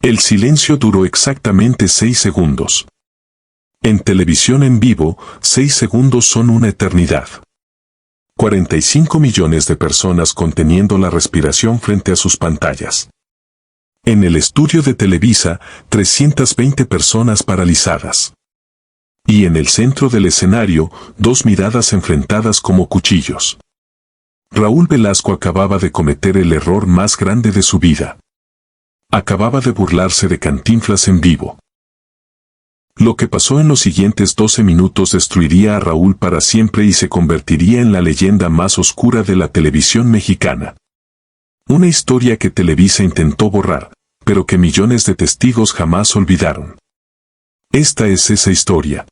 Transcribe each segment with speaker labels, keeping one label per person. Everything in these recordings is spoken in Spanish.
Speaker 1: El silencio duró exactamente 6 segundos. En televisión en vivo, 6 segundos son una eternidad. 45 millones de personas conteniendo la respiración frente a sus pantallas. En el estudio de Televisa, 320 personas paralizadas. Y en el centro del escenario, 2 miradas enfrentadas como cuchillos. Raúl Velasco acababa de cometer el error más grande de su vida. Acababa de burlarse de Cantinflas en vivo. Lo que pasó en los siguientes 12 minutos destruiría a Raúl para siempre y se convertiría en la leyenda más oscura de la televisión mexicana. Una historia que Televisa intentó borrar, pero que millones de testigos jamás olvidaron. Esta es esa historia.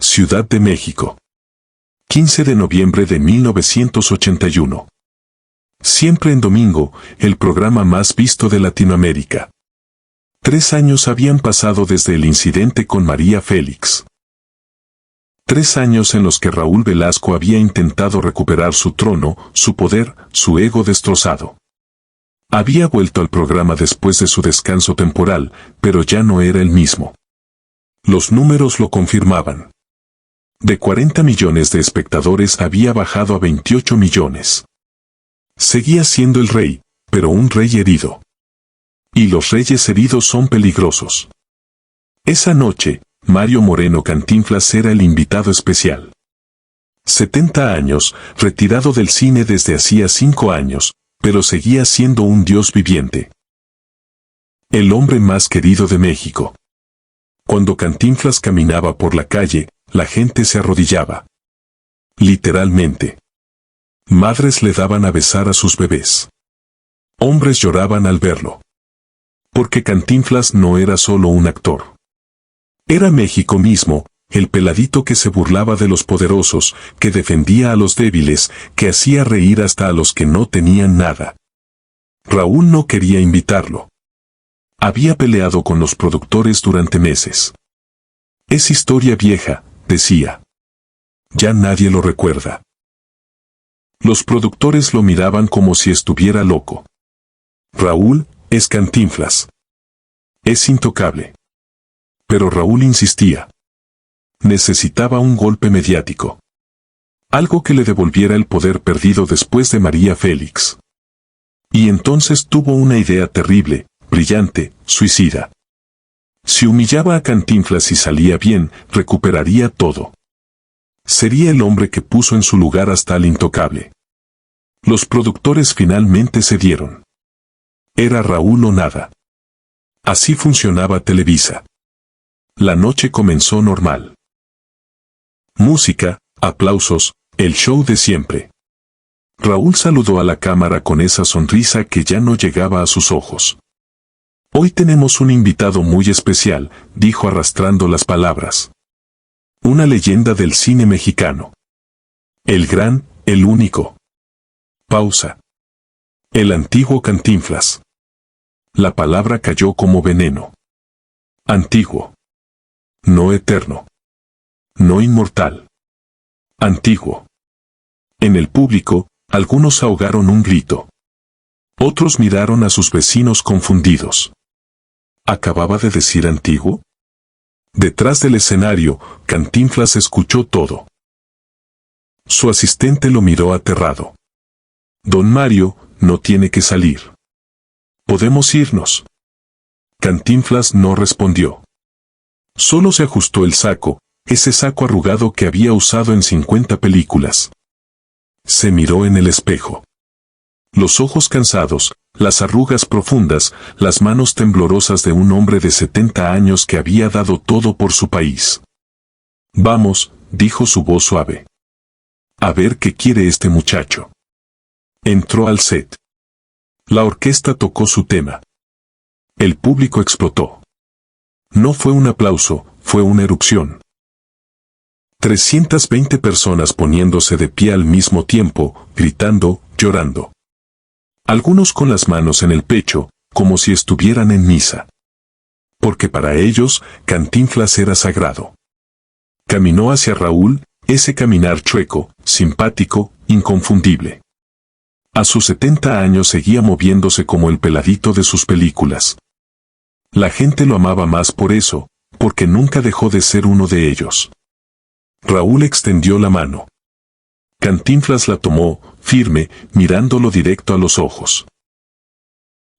Speaker 1: Ciudad de México. 15 de noviembre de 1981. Siempre en domingo, el programa más visto de Latinoamérica. 3 años habían pasado desde el incidente con María Félix. 3 años en los que Raúl Velasco había intentado recuperar su trono, su poder, su ego destrozado. Había vuelto al programa después de su descanso temporal, pero ya no era el mismo. Los números lo confirmaban. De 40 millones de espectadores había bajado a 28 millones. Seguía siendo el rey, pero un rey herido. Y los reyes heridos son peligrosos. Esa noche, Mario Moreno Cantinflas era el invitado especial. 70 años, retirado del cine desde hacía 5 años, pero seguía siendo un dios viviente. El hombre más querido de México. Cuando Cantinflas caminaba por la calle, la gente se arrodillaba. Literalmente. Madres le daban a besar a sus bebés. Hombres lloraban al verlo. Porque Cantinflas no era solo un actor. Era México mismo, el peladito que se burlaba de los poderosos, que defendía a los débiles, que hacía reír hasta a los que no tenían nada. Raúl no quería invitarlo. Había peleado con los productores durante meses. Es historia vieja, decía. Ya nadie lo recuerda. Los productores lo miraban como si estuviera loco. Raúl, es Cantinflas. Es intocable. Pero Raúl insistía. Necesitaba un golpe mediático. Algo que le devolviera el poder perdido después de María Félix. Y entonces tuvo una idea terrible, brillante, suicida. Si humillaba a Cantinflas y salía bien, recuperaría todo. Sería el hombre que puso en su lugar hasta al intocable. Los productores finalmente cedieron. Era Raúl o nada. Así funcionaba Televisa. La noche comenzó normal. Música, aplausos, el show de siempre. Raúl saludó a la cámara con esa sonrisa que ya no llegaba a sus ojos. Hoy tenemos un invitado muy especial, dijo arrastrando las palabras. Una leyenda del cine mexicano. El gran, el único. Pausa. El antiguo Cantinflas. La palabra cayó como veneno. Antiguo. No eterno. No inmortal. Antiguo. En el público, algunos ahogaron un grito. Otros miraron a sus vecinos confundidos. ¿Acababa de decir antiguo? Detrás del escenario, Cantinflas escuchó todo. Su asistente lo miró aterrado. Don Mario, no tiene que salir. ¿Podemos irnos? Cantinflas no respondió. Solo se ajustó el saco, ese saco arrugado que había usado en 50 películas. Se miró en el espejo. Los ojos cansados, las arrugas profundas, las manos temblorosas de un hombre de 70 años que había dado todo por su país. Vamos, dijo su voz suave. A ver qué quiere este muchacho. Entró al set. La orquesta tocó su tema. El público explotó. No fue un aplauso, fue una erupción. 320 personas poniéndose de pie al mismo tiempo, gritando, llorando. Algunos con las manos en el pecho, como si estuvieran en misa. Porque para ellos, Cantinflas era sagrado. Caminó hacia Raúl, ese caminar chueco, simpático, inconfundible. A sus 70 años seguía moviéndose como el peladito de sus películas. La gente lo amaba más por eso, porque nunca dejó de ser uno de ellos. Raúl extendió la mano. Cantinflas la tomó, firme, mirándolo directo a los ojos.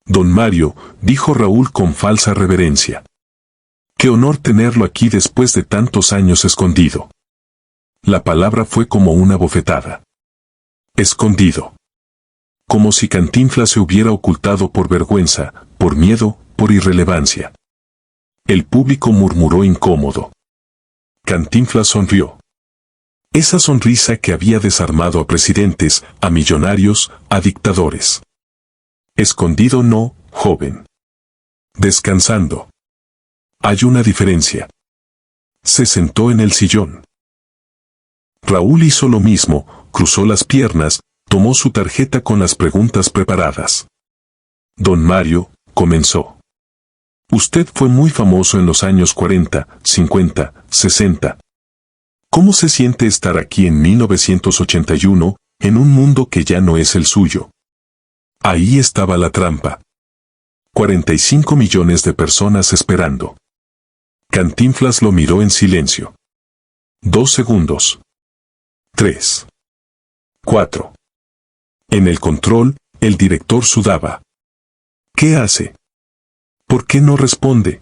Speaker 1: Don Mario, dijo Raúl con falsa reverencia. Qué honor tenerlo aquí después de tantos años escondido. La palabra fue como una bofetada. Escondido. Como si Cantinflas se hubiera ocultado por vergüenza, por miedo, por irrelevancia. El público murmuró incómodo. Cantinflas sonrió. Esa sonrisa que había desarmado a presidentes, a millonarios, a dictadores. Escondido no, joven. Descansando. Hay una diferencia. Se sentó en el sillón. Raúl hizo lo mismo, cruzó las piernas, tomó su tarjeta con las preguntas preparadas. Don Mario, comenzó. Usted fue muy famoso en los años 40, 50, 60. ¿Cómo se siente estar aquí en 1981, en un mundo que ya no es el suyo? Ahí estaba la trampa. 45 millones de personas esperando. Cantinflas lo miró en silencio. 2 segundos. 3. 4. En el control, el director sudaba. ¿Qué hace? ¿Por qué no responde?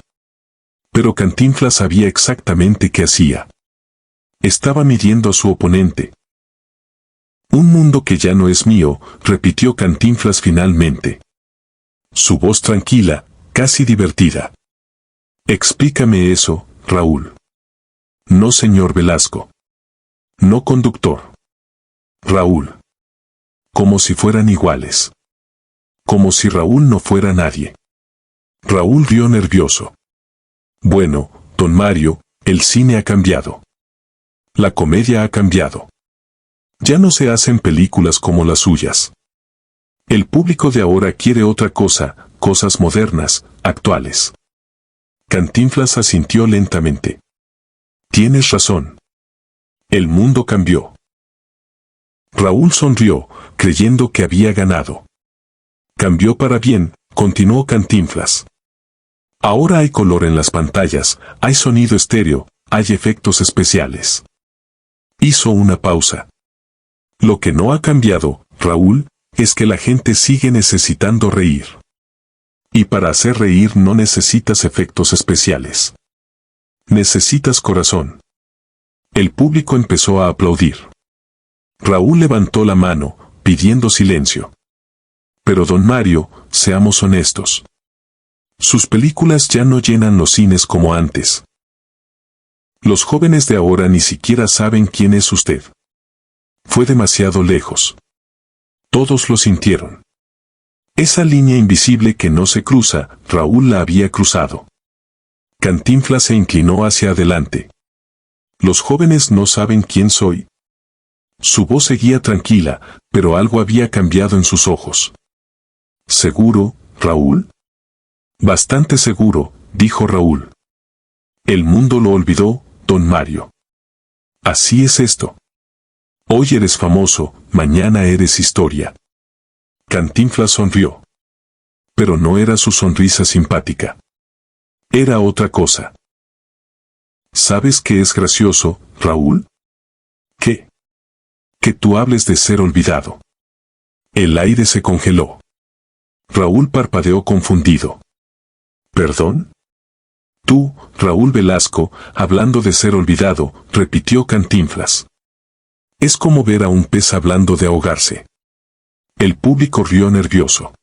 Speaker 1: Pero Cantinflas sabía exactamente qué hacía. Estaba midiendo a su oponente. Un mundo que ya no es mío, repitió Cantinflas finalmente. Su voz tranquila, casi divertida. Explícame eso, Raúl. No, señor Velasco. No, conductor. Raúl. Como si fueran iguales. Como si Raúl no fuera nadie. Raúl rió nervioso. Bueno, don Mario, el cine ha cambiado. La comedia ha cambiado. Ya no se hacen películas como las suyas. El público de ahora quiere otra cosa, cosas modernas, actuales. Cantinflas asintió lentamente. Tienes razón. El mundo cambió. Raúl sonrió, creyendo que había ganado. Cambió para bien, continuó Cantinflas. Ahora hay color en las pantallas, hay sonido estéreo, hay efectos especiales. Hizo una pausa. Lo que no ha cambiado, Raúl, es que la gente sigue necesitando reír. Y para hacer reír no necesitas efectos especiales. Necesitas corazón. El público empezó a aplaudir. Raúl levantó la mano, pidiendo silencio. Pero don Mario, seamos honestos. Sus películas ya no llenan los cines como antes. Los jóvenes de ahora ni siquiera saben quién es usted. Fue demasiado lejos. Todos lo sintieron. Esa línea invisible que no se cruza, Raúl la había cruzado. Cantinflas se inclinó hacia adelante. Los jóvenes no saben quién soy. Su voz seguía tranquila, pero algo había cambiado en sus ojos. ¿Seguro, Raúl? Bastante seguro, dijo Raúl. El mundo lo olvidó, don Mario. Así es esto. Hoy eres famoso, mañana eres historia. Cantinflas sonrió. Pero no era su sonrisa simpática. Era otra cosa. ¿Sabes qué es gracioso, Raúl? ¿Qué? Que tú hables de ser olvidado. El aire se congeló. Raúl parpadeó confundido. ¿Perdón? Tú, Raúl Velasco, hablando de ser olvidado, repitió Cantinflas. Es como ver a un pez hablando de ahogarse. El público rió nervioso.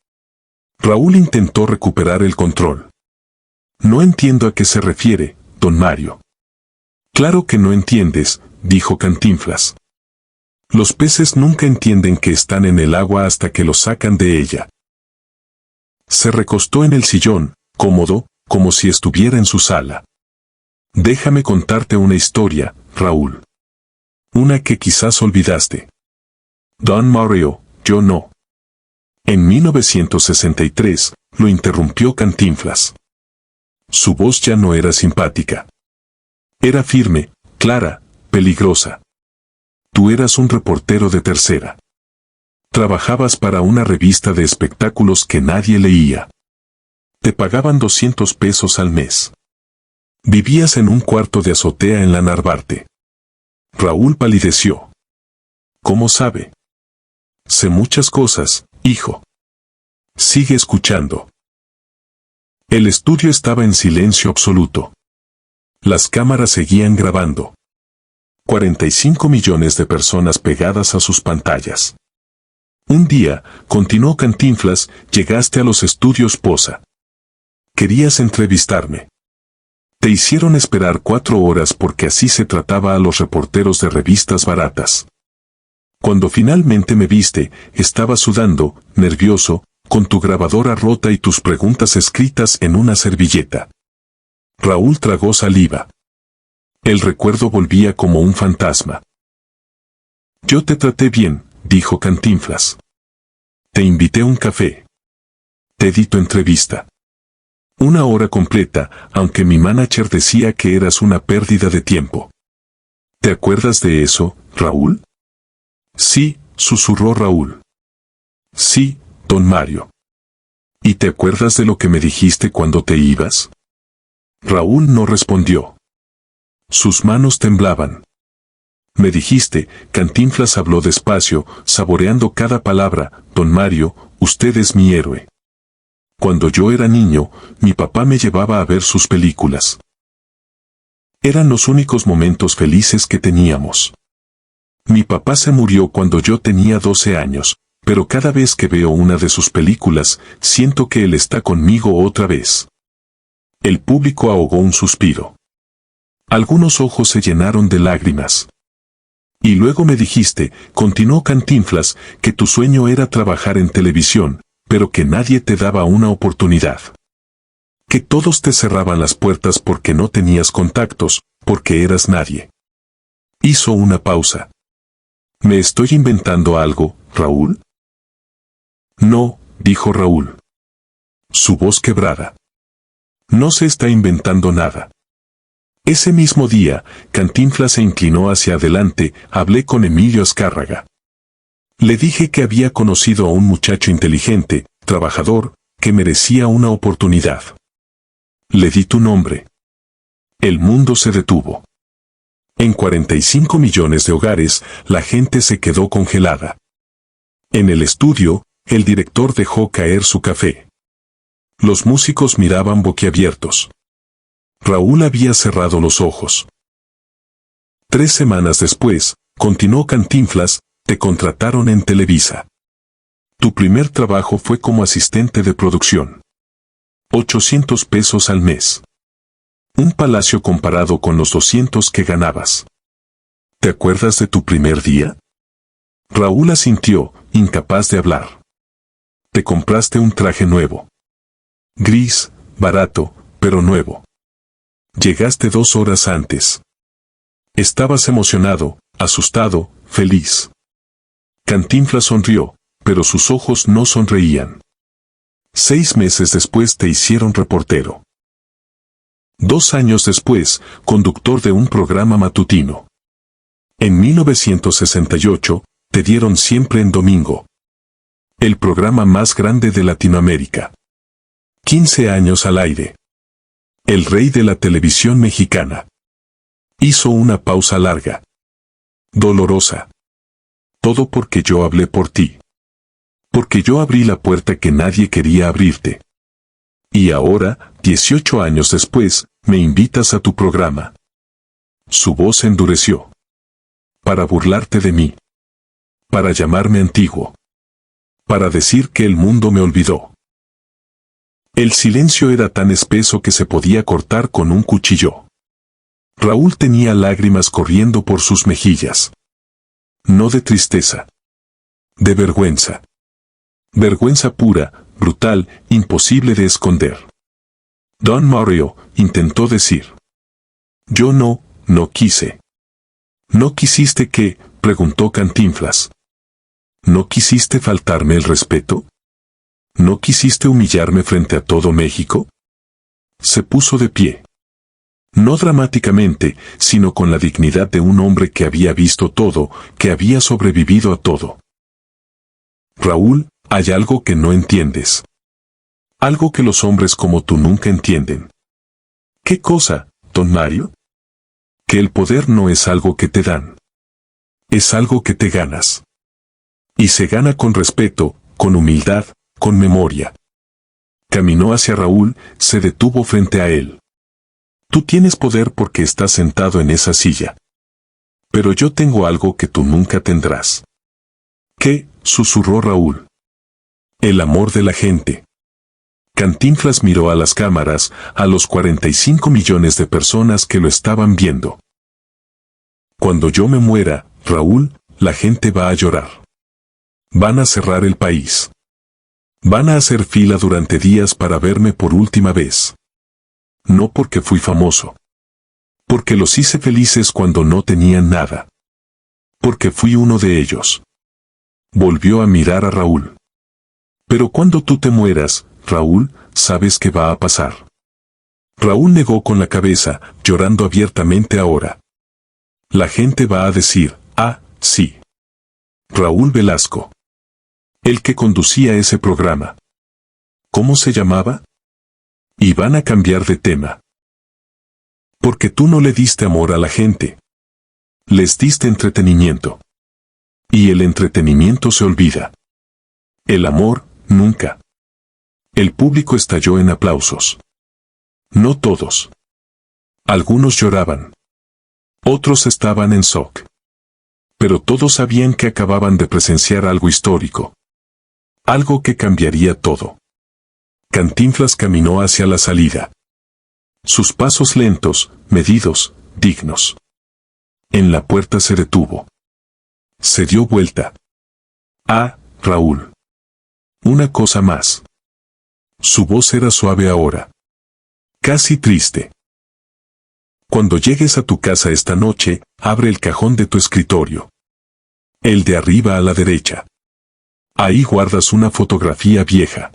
Speaker 1: Raúl intentó recuperar el control. No entiendo a qué se refiere, don Mario. Claro que no entiendes, dijo Cantinflas. Los peces nunca entienden que están en el agua hasta que los sacan de ella. Se recostó en el sillón, cómodo, como si estuviera en su sala. Déjame contarte una historia, Raúl. Una que quizás olvidaste. Don Mario, yo no. En 1963, lo interrumpió Cantinflas. Su voz ya no era simpática. Era firme, clara, peligrosa. Tú eras un reportero de tercera. Trabajabas para una revista de espectáculos que nadie leía. Te pagaban 200 pesos al mes. Vivías en un cuarto de azotea en la Narvarte. Raúl palideció. ¿Cómo sabe? Sé muchas cosas, hijo. Sigue escuchando. El estudio estaba en silencio absoluto. Las cámaras seguían grabando. 45 millones de personas pegadas a sus pantallas. Un día, continuó Cantinflas, llegaste a los estudios Poza. Querías entrevistarme. Te hicieron esperar 4 horas porque así se trataba a los reporteros de revistas baratas. Cuando finalmente me viste, estabas sudando, nervioso, con tu grabadora rota y tus preguntas escritas en una servilleta. Raúl tragó saliva. El recuerdo volvía como un fantasma. Yo te traté bien, dijo Cantinflas. Te invité a un café. Te di tu entrevista. 1 hora completa, aunque mi manager decía que eras una pérdida de tiempo. ¿Te acuerdas de eso, Raúl? Sí, susurró Raúl. Sí, don Mario. ¿Y te acuerdas de lo que me dijiste cuando te ibas? Raúl no respondió. Sus manos temblaban. Me dijiste, Cantinflas habló despacio, saboreando cada palabra, don Mario, usted es mi héroe. Cuando yo era niño, mi papá me llevaba a ver sus películas. Eran los únicos momentos felices que teníamos. Mi papá se murió cuando yo tenía 12 años, pero cada vez que veo una de sus películas, siento que él está conmigo otra vez. El público ahogó un suspiro. Algunos ojos se llenaron de lágrimas. Y luego me dijiste, continuó Cantinflas, que tu sueño era trabajar en televisión, pero que nadie te daba una oportunidad. Que todos te cerraban las puertas porque no tenías contactos, porque eras nadie. Hizo una pausa. ¿Me estoy inventando algo, Raúl? No, dijo Raúl. Su voz quebrada. No se está inventando nada. Ese mismo día, Cantinflas se inclinó hacia adelante, hablé con Emilio Azcárraga. Le dije que había conocido a un muchacho inteligente, trabajador, que merecía una oportunidad. Le di tu nombre. El mundo se detuvo. En 45 millones de hogares, la gente se quedó congelada. En el estudio, el director dejó caer su café. Los músicos miraban boquiabiertos. Raúl había cerrado los ojos. 3 semanas después, continuó Cantinflas, te contrataron en Televisa. Tu primer trabajo fue como asistente de producción. 800 pesos al mes. Un palacio comparado con los 200 que ganabas. ¿Te acuerdas de tu primer día? Raúl asintió, incapaz de hablar. Te compraste un traje nuevo. Gris, barato, pero nuevo. Llegaste 2 horas antes. Estabas emocionado, asustado, feliz. Cantinflas sonrió, pero sus ojos no sonreían. 6 meses después te hicieron reportero. 2 años después, conductor de un programa matutino. En 1968, te dieron Siempre en Domingo. El programa más grande de Latinoamérica. 15 años al aire. El rey de la televisión mexicana. Hizo una pausa larga. Dolorosa. Todo porque yo hablé por ti. Porque yo abrí la puerta que nadie quería abrirte. Y ahora, 18 años después, me invitas a tu programa. Su voz endureció. Para burlarte de mí. Para llamarme antiguo. Para decir que el mundo me olvidó. El silencio era tan espeso que se podía cortar con un cuchillo. Raúl tenía lágrimas corriendo por sus mejillas. No de tristeza. De vergüenza. Vergüenza pura, brutal, imposible de esconder. Don Mario, intentó decir. Yo no quise. ¿No quisiste qué?, preguntó Cantinflas. ¿No quisiste faltarme el respeto? ¿No quisiste humillarme frente a todo México? Se puso de pie. No dramáticamente, sino con la dignidad de un hombre que había visto todo, que había sobrevivido a todo. Raúl, hay algo que no entiendes. Algo que los hombres como tú nunca entienden. ¿Qué cosa, don Mario? Que el poder no es algo que te dan. Es algo que te ganas. Y se gana con respeto, con humildad, con memoria. Caminó hacia Raúl, se detuvo frente a él. Tú tienes poder porque estás sentado en esa silla. Pero yo tengo algo que tú nunca tendrás. ¿Qué? Susurró Raúl. El amor de la gente. Cantinflas miró a las cámaras, a los 45 millones de personas que lo estaban viendo. Cuando yo me muera, Raúl, la gente va a llorar. Van a cerrar el país. Van a hacer fila durante días para verme por última vez. No porque fui famoso. Porque los hice felices cuando no tenían nada. Porque fui uno de ellos. Volvió a mirar a Raúl. Pero cuando tú te mueras, Raúl, ¿sabes qué va a pasar? Raúl negó con la cabeza, llorando abiertamente ahora. La gente va a decir, ah, sí. Raúl Velasco. El que conducía ese programa. ¿Cómo se llamaba? Y van a cambiar de tema. Porque tú no le diste amor a la gente. Les diste entretenimiento. Y el entretenimiento se olvida. El amor, nunca. El público estalló en aplausos. No todos. Algunos lloraban. Otros estaban en shock. Pero todos sabían que acababan de presenciar algo histórico. Algo que cambiaría todo. Cantinflas caminó hacia la salida. Sus pasos lentos, medidos, dignos. En la puerta se detuvo. Se dio vuelta. Ah, Raúl. Una cosa más. Su voz era suave ahora. Casi triste. Cuando llegues a tu casa esta noche, abre el cajón de tu escritorio. El de arriba a la derecha. Ahí guardas una fotografía vieja.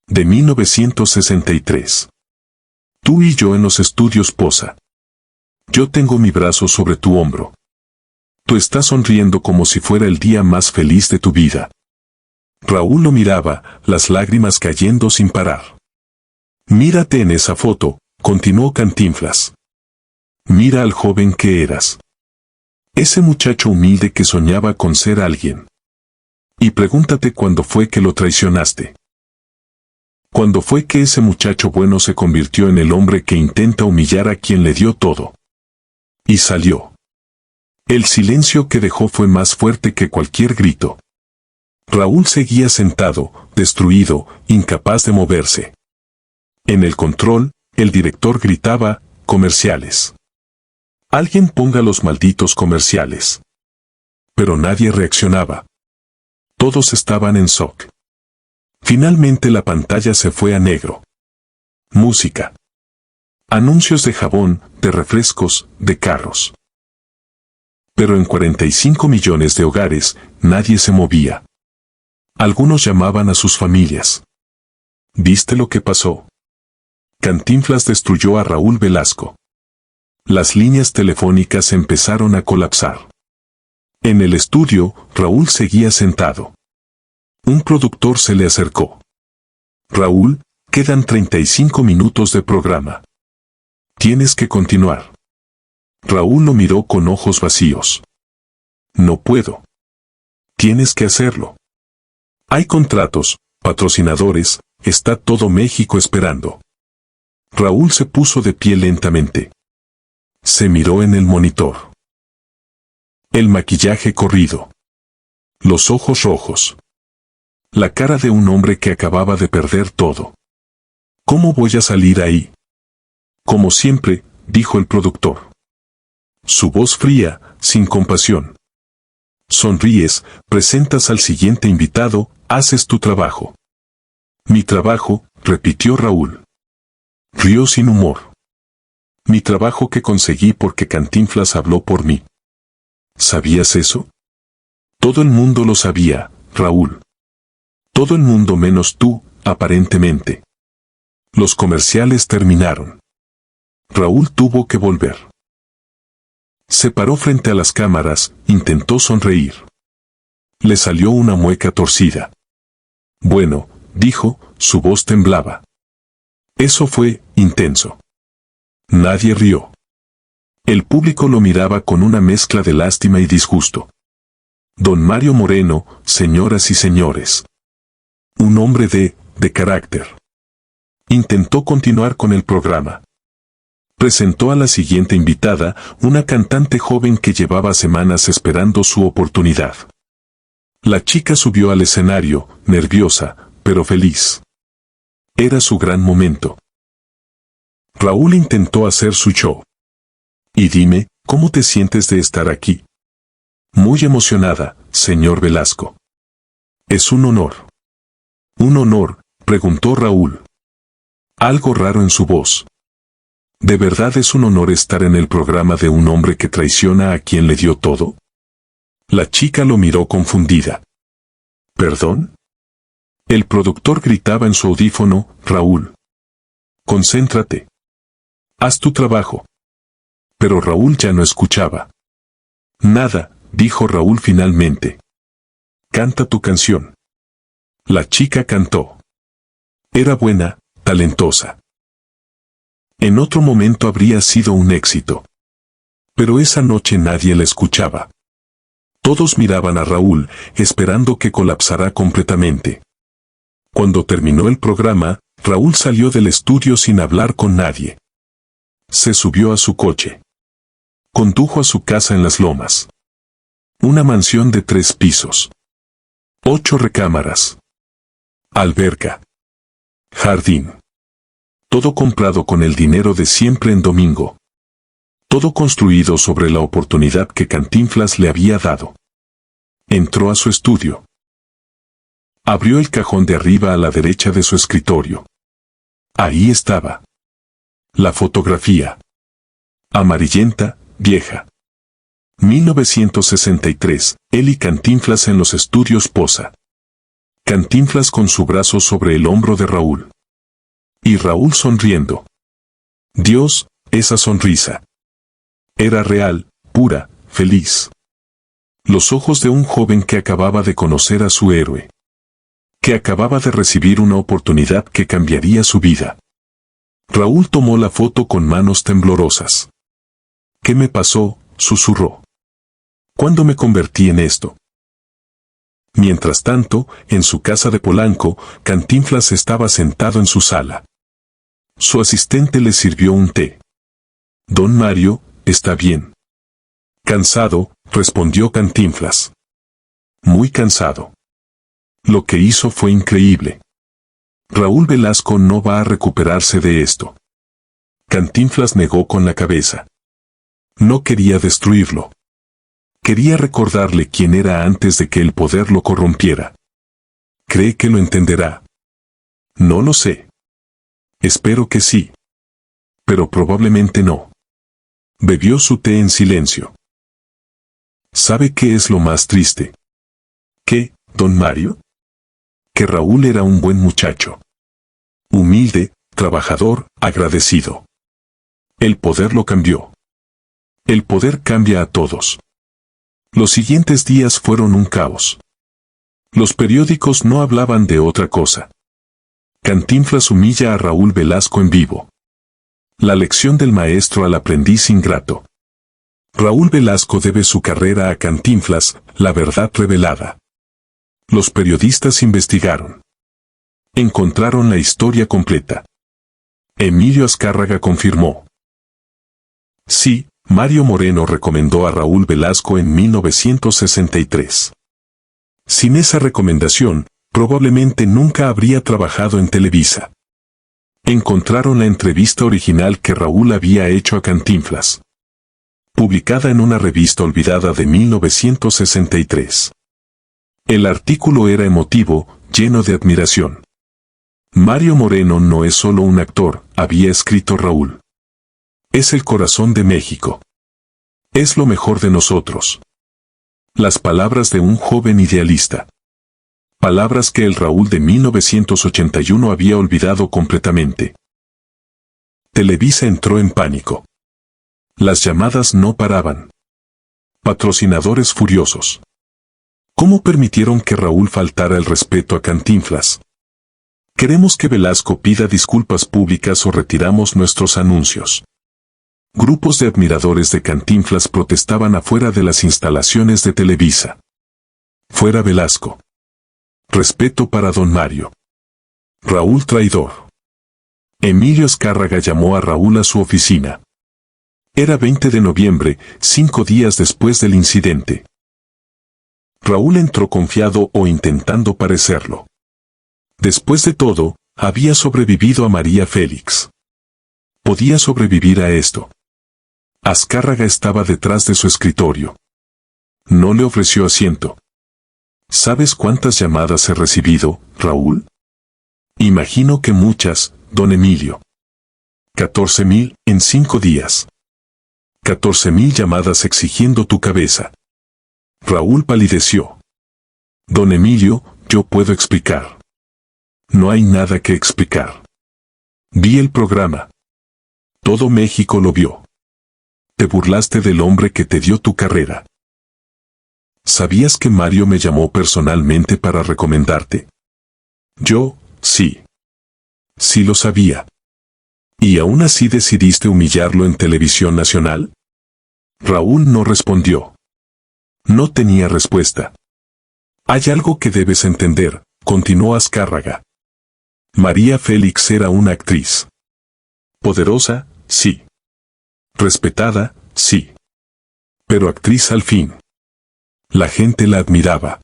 Speaker 1: De 1963. Tú y yo en los estudios Posa. Yo tengo mi brazo sobre tu hombro. Tú estás sonriendo como si fuera el día más feliz de tu vida. Raúl lo miraba, las lágrimas cayendo sin parar. Mírate en esa foto, continuó Cantinflas. Mira al joven que eras. Ese muchacho humilde que soñaba con ser alguien. Y pregúntate cuándo fue que lo traicionaste. Cuándo fue que ese muchacho bueno se convirtió en el hombre que intenta humillar a quien le dio todo. Y salió. El silencio que dejó fue más fuerte que cualquier grito. Raúl seguía sentado, destruido, incapaz de moverse. En el control, el director gritaba, comerciales. Alguien ponga los malditos comerciales. Pero nadie reaccionaba. Todos estaban en shock. Finalmente la pantalla se fue a negro. Música. Anuncios de jabón, de refrescos, de carros. Pero en 45 millones de hogares, nadie se movía. Algunos llamaban a sus familias. ¿Viste lo que pasó? Cantinflas destruyó a Raúl Velasco. Las líneas telefónicas empezaron a colapsar. En el estudio, Raúl seguía sentado. Un productor se le acercó. Raúl, quedan 35 minutos de programa. Tienes que continuar. Raúl lo miró con ojos vacíos. No puedo. Tienes que hacerlo. Hay contratos, patrocinadores, está todo México esperando. Raúl se puso de pie lentamente. Se miró en el monitor. El maquillaje corrido. Los ojos rojos. La cara de un hombre que acababa de perder todo. ¿Cómo voy a salir ahí? Como siempre, dijo el productor. Su voz fría, sin compasión. Sonríes, presentas al siguiente invitado, haces tu trabajo. Mi trabajo, repitió Raúl. Rió sin humor. Mi trabajo que conseguí porque Cantinflas habló por mí. ¿Sabías eso? Todo el mundo lo sabía, Raúl. Todo el mundo menos tú, aparentemente. Los comerciales terminaron. Raúl tuvo que volver. Se paró frente a las cámaras, intentó sonreír. Le salió una mueca torcida. Bueno, dijo, su voz temblaba. Eso fue intenso. Nadie rió. El público lo miraba con una mezcla de lástima y disgusto. Don Mario Moreno, señoras y señores. Un hombre de carácter. Intentó continuar con el programa. Presentó a la siguiente invitada, una cantante joven que llevaba semanas esperando su oportunidad. La chica subió al escenario, nerviosa, pero feliz. Era su gran momento. Raúl intentó hacer su show. Y dime, ¿cómo te sientes de estar aquí? Muy emocionada, señor Velasco. Es un honor. ¿Un honor?, preguntó Raúl. Algo raro en su voz. ¿De verdad es un honor estar en el programa de un hombre que traiciona a quien le dio todo? La chica lo miró confundida. ¿Perdón? El productor gritaba en su audífono, Raúl. Concéntrate. Haz tu trabajo. Pero Raúl ya no escuchaba. Nada, dijo Raúl finalmente. Canta tu canción. La chica cantó. Era buena, talentosa. En otro momento habría sido un éxito. Pero esa noche nadie la escuchaba. Todos miraban a Raúl, esperando que colapsara completamente. Cuando terminó el programa, Raúl salió del estudio sin hablar con nadie. Se subió a su coche. Condujo a su casa en Las Lomas. Una mansión de 3 pisos. 8 recámaras. Alberca. Jardín. Todo comprado con el dinero de siempre en domingo. Todo construido sobre la oportunidad que Cantinflas le había dado. Entró a su estudio. Abrió el cajón de arriba a la derecha de su escritorio. Ahí estaba. La fotografía. Amarillenta, vieja. 1963, él y Cantinflas en los estudios Posa. Cantinflas con su brazo sobre el hombro de Raúl. Y Raúl sonriendo. Dios, esa sonrisa. Era real, pura, feliz. Los ojos de un joven que acababa de conocer a su héroe. Que acababa de recibir una oportunidad que cambiaría su vida. Raúl tomó la foto con manos temblorosas. ¿Qué me pasó?, susurró. ¿Cuándo me convertí en esto? Mientras tanto, en su casa de Polanco, Cantinflas estaba sentado en su sala. Su asistente le sirvió un té. Don Mario, está bien. Cansado, respondió Cantinflas. Muy cansado. Lo que hizo fue increíble. Raúl Velasco no va a recuperarse de esto. Cantinflas negó con la cabeza. No quería destruirlo. Quería recordarle quién era antes de que el poder lo corrompiera. ¿Cree que lo entenderá? No lo sé. Espero que sí. Pero probablemente no. Bebió su té en silencio. ¿Sabe qué es lo más triste? ¿Qué, don Mario? Que Raúl era un buen muchacho. Humilde, trabajador, agradecido. El poder lo cambió. El poder cambia a todos. Los siguientes días fueron un caos. Los periódicos no hablaban de otra cosa. Cantinflas humilla a Raúl Velasco en vivo. La lección del maestro al aprendiz ingrato. Raúl Velasco debe su carrera a Cantinflas, la verdad revelada. Los periodistas investigaron. Encontraron la historia completa. Emilio Azcárraga confirmó. Sí, Mario Moreno recomendó a Raúl Velasco en 1963. Sin esa recomendación, probablemente nunca habría trabajado en Televisa. Encontraron la entrevista original que Raúl había hecho a Cantinflas. Publicada en una revista olvidada de 1963. El artículo era emotivo, lleno de admiración. Mario Moreno no es solo un actor, había escrito Raúl. Es el corazón de México. Es lo mejor de nosotros. Las palabras de un joven idealista. Palabras que el Raúl de 1981 había olvidado completamente. Televisa entró en pánico. Las llamadas no paraban. Patrocinadores furiosos. ¿Cómo permitieron que Raúl faltara el respeto a Cantinflas? Queremos que Velasco pida disculpas públicas o retiramos nuestros anuncios. Grupos de admiradores de Cantinflas protestaban afuera de las instalaciones de Televisa. Fuera Velasco. Respeto para don Mario. Raúl traidor. Emilio Azcárraga llamó a Raúl a su oficina. Era 20 de noviembre, 5 días después del incidente. Raúl entró confiado o intentando parecerlo. Después de todo, había sobrevivido a María Félix. Podía sobrevivir a esto. Azcárraga estaba detrás de su escritorio. No le ofreció asiento. ¿Sabes cuántas llamadas he recibido, Raúl? Imagino que muchas, don Emilio. 14,000 en 5 días. 14,000 llamadas exigiendo tu cabeza. Raúl palideció. Don Emilio, yo puedo explicar. No hay nada que explicar. Vi el programa. Todo México lo vio. Te burlaste del hombre que te dio tu carrera. ¿Sabías que Mario me llamó personalmente para recomendarte? Yo, sí. Sí lo sabía. ¿Y aún así decidiste humillarlo en Televisión Nacional? Raúl no respondió. No tenía respuesta. Hay algo que debes entender, continuó Azcárraga. María Félix era una actriz. Poderosa, sí. Respetada, sí. Pero actriz al fin. La gente la admiraba.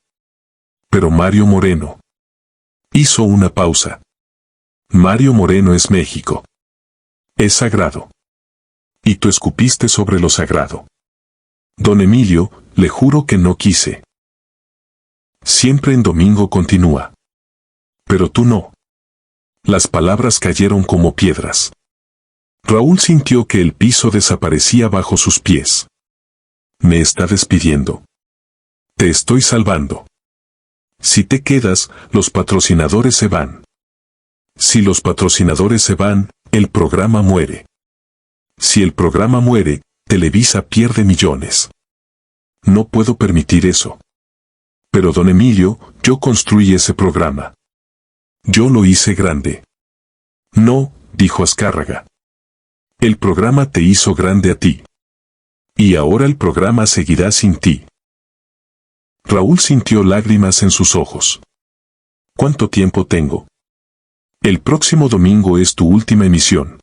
Speaker 1: Pero Mario Moreno. Hizo una pausa. Mario Moreno es México. Es sagrado. Y tú escupiste sobre lo sagrado. Don Emilio, le juro que no quise. Siempre en domingo continúa. Pero tú no. Las palabras cayeron como piedras. Raúl sintió que el piso desaparecía bajo sus pies. Me está despidiendo. Te estoy salvando. Si te quedas, los patrocinadores se van. Si los patrocinadores se van, el programa muere. Si el programa muere, Televisa pierde millones. No puedo permitir eso. Pero don Emilio, yo construí ese programa. Yo lo hice grande. No, dijo Azcárraga. El programa te hizo grande a ti. Y ahora el programa seguirá sin ti. Raúl sintió lágrimas en sus ojos. ¿Cuánto tiempo tengo? El próximo domingo es tu última emisión.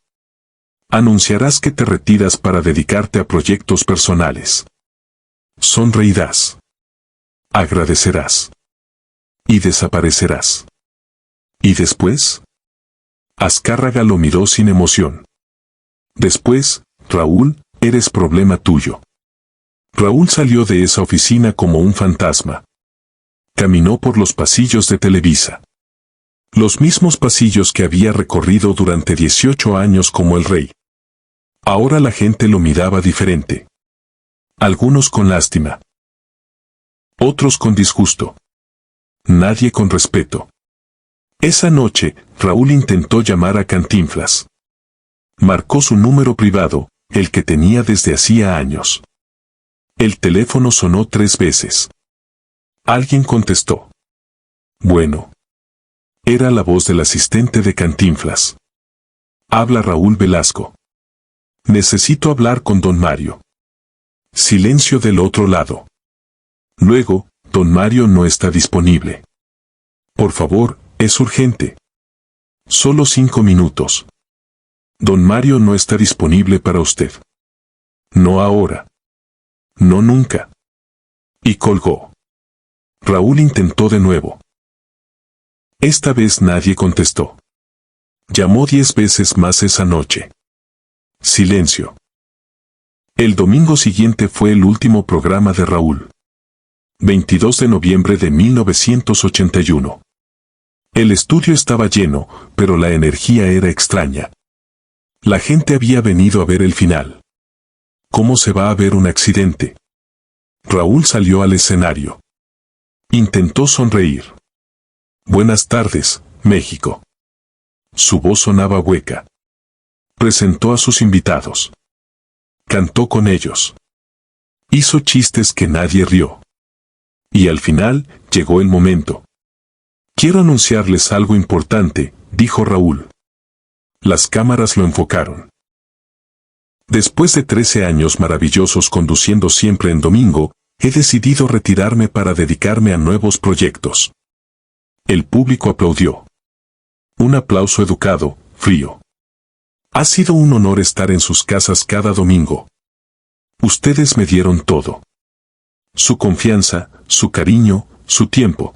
Speaker 1: Anunciarás que te retiras para dedicarte a proyectos personales. Sonreirás. Agradecerás. Y desaparecerás. ¿Y después? Azcárraga lo miró sin emoción. Después, Raúl, eres problema tuyo. Raúl salió de esa oficina como un fantasma. Caminó por los pasillos de Televisa. Los mismos pasillos que había recorrido durante 18 años como el rey. Ahora la gente lo miraba diferente. Algunos con lástima. Otros con disgusto. Nadie con respeto. Esa noche, Raúl intentó llamar a Cantinflas. Marcó su número privado, el que tenía desde hacía años. El teléfono sonó 3 veces. Alguien contestó. Bueno. Era la voz del asistente de Cantinflas. Habla Raúl Velasco. Necesito hablar con don Mario. Silencio del otro lado. Luego, don Mario no está disponible. Por favor, es urgente. Solo 5 minutos. Don Mario no está disponible para usted. No ahora. No nunca. Y colgó. Raúl intentó de nuevo. Esta vez nadie contestó. Llamó 10 veces más esa noche. Silencio. El domingo siguiente fue el último programa de Raúl. 22 de noviembre de 1981. El estudio estaba lleno, pero la energía era extraña. La gente había venido a ver el final. ¿Cómo se va a ver un accidente? Raúl salió al escenario. Intentó sonreír. Buenas tardes, México. Su voz sonaba hueca. Presentó a sus invitados. Cantó con ellos. Hizo chistes que nadie rió. Y al final, llegó el momento. Quiero anunciarles algo importante, dijo Raúl. Las cámaras lo enfocaron. Después de 13 años maravillosos conduciendo siempre en domingo, he decidido retirarme para dedicarme a nuevos proyectos. El público aplaudió. Un aplauso educado, frío. Ha sido un honor estar en sus casas cada domingo. Ustedes me dieron todo. Su confianza, su cariño, su tiempo.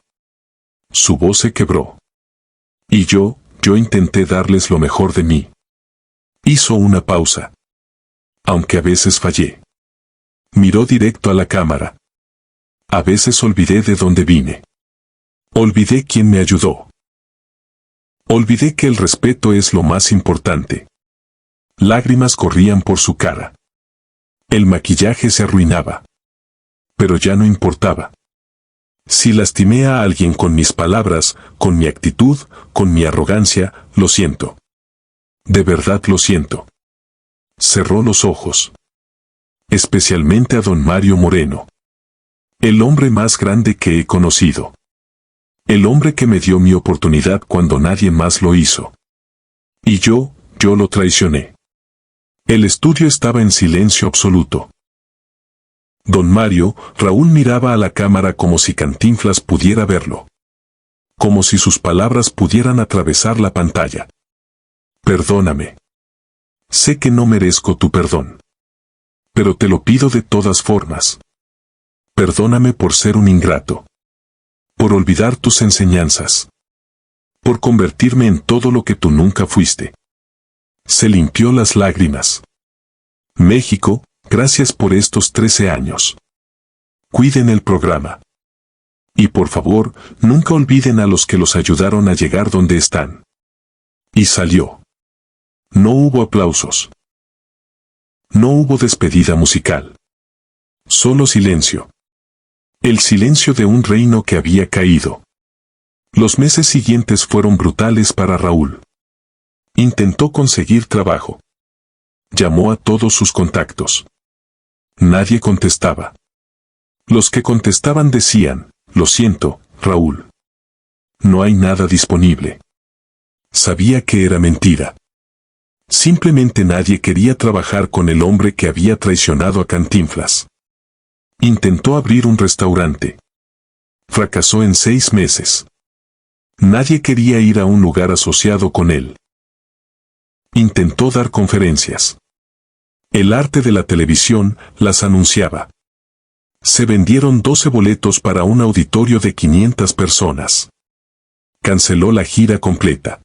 Speaker 1: Su voz se quebró. Y yo intenté darles lo mejor de mí. Hizo una pausa. Aunque a veces fallé. Miró directo a la cámara. A veces olvidé de dónde vine. Olvidé quién me ayudó. Olvidé que el respeto es lo más importante. Lágrimas corrían por su cara. El maquillaje se arruinaba. Pero ya no importaba. Si lastimé a alguien con mis palabras, con mi actitud, con mi arrogancia, lo siento. De verdad lo siento. Cerró los ojos. Especialmente a don Mario Moreno. El hombre más grande que he conocido. El hombre que me dio mi oportunidad cuando nadie más lo hizo. Y yo lo traicioné. El estudio estaba en silencio absoluto. Don Mario, Raúl miraba a la cámara como si Cantinflas pudiera verlo. Como si sus palabras pudieran atravesar la pantalla. Perdóname. Sé que no merezco tu perdón. Pero te lo pido de todas formas. Perdóname por ser un ingrato. Por olvidar tus enseñanzas. Por convertirme en todo lo que tú nunca fuiste. Se limpió las lágrimas. México, gracias por estos 13 años. Cuiden el programa. Y por favor, nunca olviden a los que los ayudaron a llegar donde están. Y salió. No hubo aplausos. No hubo despedida musical. Solo silencio. El silencio de un reino que había caído. Los meses siguientes fueron brutales para Raúl. Intentó conseguir trabajo. Llamó a todos sus contactos. Nadie contestaba. Los que contestaban decían, lo siento, Raúl. No hay nada disponible. Sabía que era mentira. Simplemente nadie quería trabajar con el hombre que había traicionado a Cantinflas. Intentó abrir un restaurante. Fracasó en 6 meses. Nadie quería ir a un lugar asociado con él. Intentó dar conferencias. El arte de la televisión las anunciaba. Se vendieron 12 boletos para un auditorio de 500 personas. Canceló la gira completa.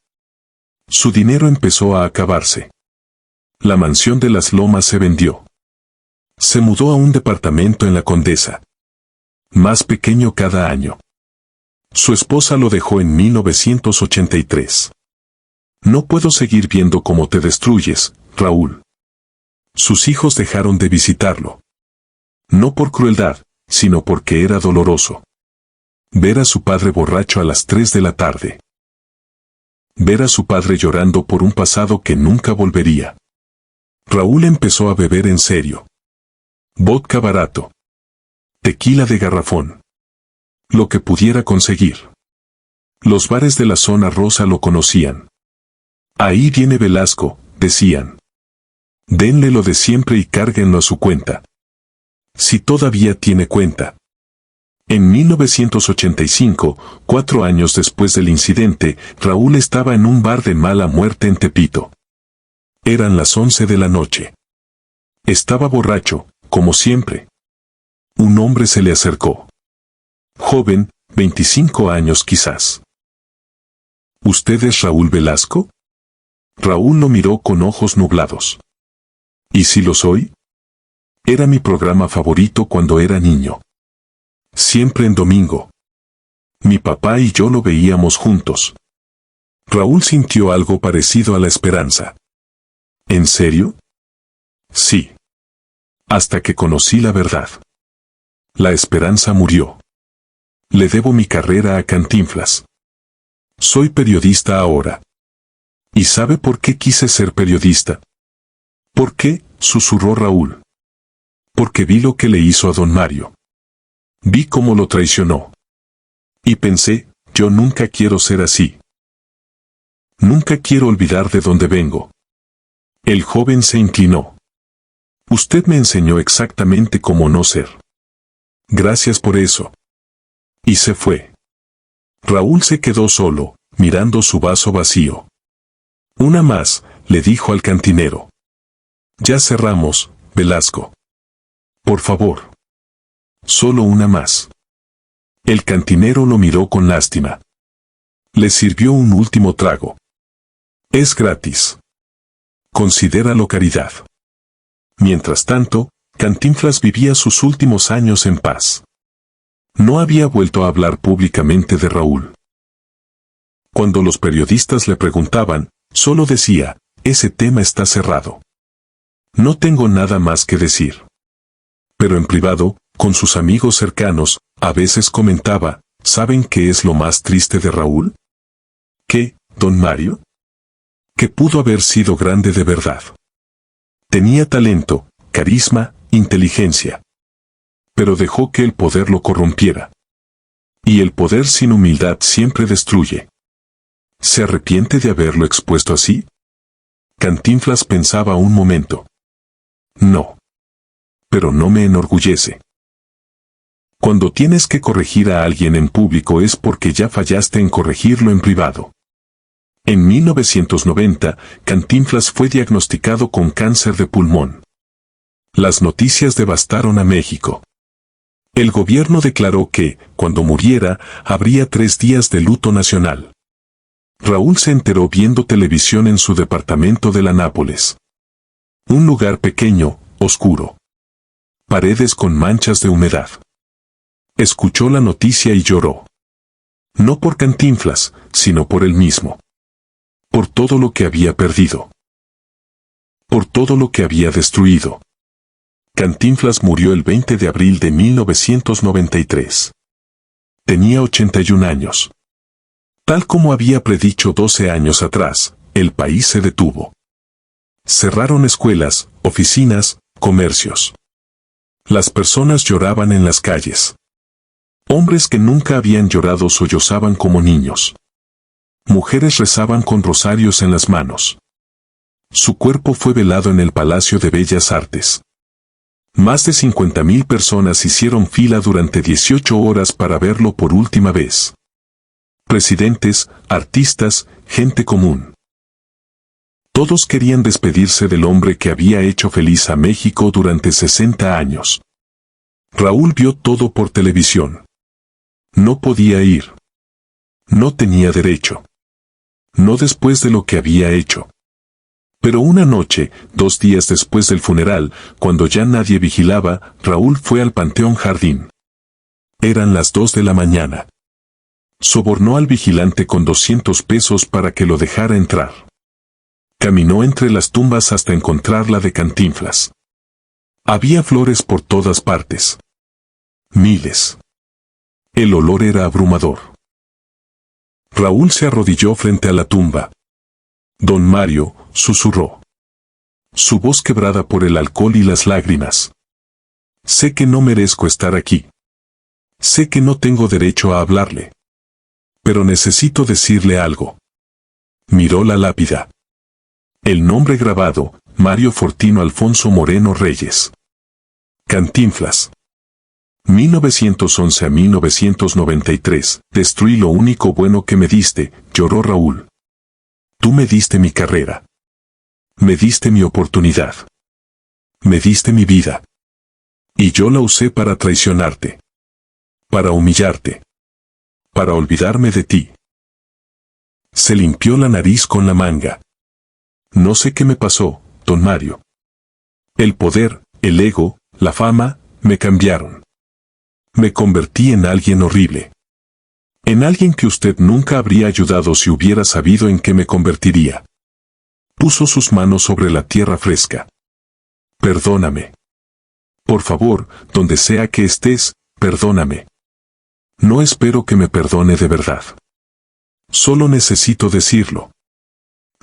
Speaker 1: Su dinero empezó a acabarse. La mansión de las Lomas se vendió. Se mudó a un departamento en la Condesa. Más pequeño cada año. Su esposa lo dejó en 1983. No puedo seguir viendo cómo te destruyes, Raúl. Sus hijos dejaron de visitarlo. No por crueldad, sino porque era doloroso. Ver a su padre borracho a las 3 de la tarde. Ver a su padre llorando por un pasado que nunca volvería. Raúl empezó a beber en serio. Vodka barato. Tequila de garrafón. Lo que pudiera conseguir. Los bares de la zona rosa lo conocían. Ahí viene Velasco, decían. Denle lo de siempre y cárguenlo a su cuenta. Si todavía tiene cuenta. En 1985, 4 años después del incidente, Raúl estaba en un bar de mala muerte en Tepito. Eran las 11 de la noche. Estaba borracho, como siempre. Un hombre se le acercó. Joven, 25 años quizás. ¿Usted es Raúl Velasco? Raúl lo miró con ojos nublados. ¿Y si lo soy? Era mi programa favorito cuando era niño. Siempre en domingo. Mi papá y yo lo veíamos juntos. Raúl sintió algo parecido a la esperanza. ¿En serio? Sí. Hasta que conocí la verdad. La esperanza murió. Le debo mi carrera a Cantinflas. Soy periodista ahora. ¿Y sabe por qué quise ser periodista? ¿Por qué? Susurró Raúl. Porque vi lo que le hizo a don Mario. Vi cómo lo traicionó. Y pensé, yo nunca quiero ser así. Nunca quiero olvidar de dónde vengo. El joven se inclinó. Usted me enseñó exactamente cómo no ser. Gracias por eso. Y se fue. Raúl se quedó solo, mirando su vaso vacío. Una más, le dijo al cantinero. Ya cerramos, Velasco. Por favor. Solo una más. El cantinero lo miró con lástima. Le sirvió un último trago. Es gratis. Considéralo caridad. Mientras tanto, Cantinflas vivía sus últimos años en paz. No había vuelto a hablar públicamente de Raúl. Cuando los periodistas le preguntaban, solo decía, ese tema está cerrado. No tengo nada más que decir. Pero en privado, con sus amigos cercanos, a veces comentaba, ¿saben qué es lo más triste de Raúl? ¿Qué, don Mario? Que pudo haber sido grande de verdad. Tenía talento, carisma, inteligencia. Pero dejó que el poder lo corrompiera. Y el poder sin humildad siempre destruye. ¿Se arrepiente de haberlo expuesto así? Cantinflas pensaba un momento. No. Pero no me enorgullece. Cuando tienes que corregir a alguien en público es porque ya fallaste en corregirlo en privado. En 1990, Cantinflas fue diagnosticado con cáncer de pulmón. Las noticias devastaron a México. El gobierno declaró que, cuando muriera, habría 3 días de luto nacional. Raúl se enteró viendo televisión en su departamento de la Nápoles. Un lugar pequeño, oscuro. Paredes con manchas de humedad. Escuchó la noticia y lloró. No por Cantinflas, sino por él mismo. Por todo lo que había perdido. Por todo lo que había destruido. Cantinflas murió el 20 de abril de 1993. Tenía 81 años. Tal como había predicho 12 años atrás, el país se detuvo. Cerraron escuelas, oficinas, comercios. Las personas lloraban en las calles. Hombres que nunca habían llorado sollozaban como niños. Mujeres rezaban con rosarios en las manos. Su cuerpo fue velado en el Palacio de Bellas Artes. Más de 50.000 personas hicieron fila durante 18 horas para verlo por última vez. Presidentes, artistas, gente común. Todos querían despedirse del hombre que había hecho feliz a México durante 60 años. Raúl vio todo por televisión. No podía ir. No tenía derecho. No después de lo que había hecho. Pero una noche, 2 días después del funeral, cuando ya nadie vigilaba, Raúl fue al Panteón Jardín. Eran las 2 de la mañana. Sobornó al vigilante con 200 pesos para que lo dejara entrar. Caminó entre las tumbas hasta encontrar la de Cantinflas. Había flores por todas partes. Miles. El olor era abrumador. Raúl se arrodilló frente a la tumba. Don Mario, susurró. Su voz quebrada por el alcohol y las lágrimas. Sé que no merezco estar aquí. Sé que no tengo derecho a hablarle. Pero necesito decirle algo. Miró la lápida. El nombre grabado, Mario Fortino Alfonso Moreno Reyes. Cantinflas. 1911 a 1993, destruí lo único bueno que me diste, lloró Raúl. Tú me diste mi carrera. Me diste mi oportunidad. Me diste mi vida. Y yo la usé para traicionarte. Para humillarte. Para olvidarme de ti. Se limpió la nariz con la manga. No sé qué me pasó, don Mario. El poder, el ego, la fama, me cambiaron. Me convertí en alguien horrible. En alguien que usted nunca habría ayudado si hubiera sabido en qué me convertiría. Puso sus manos sobre la tierra fresca. Perdóname. Por favor, donde sea que estés, perdóname. No espero que me perdone de verdad. Solo necesito decirlo.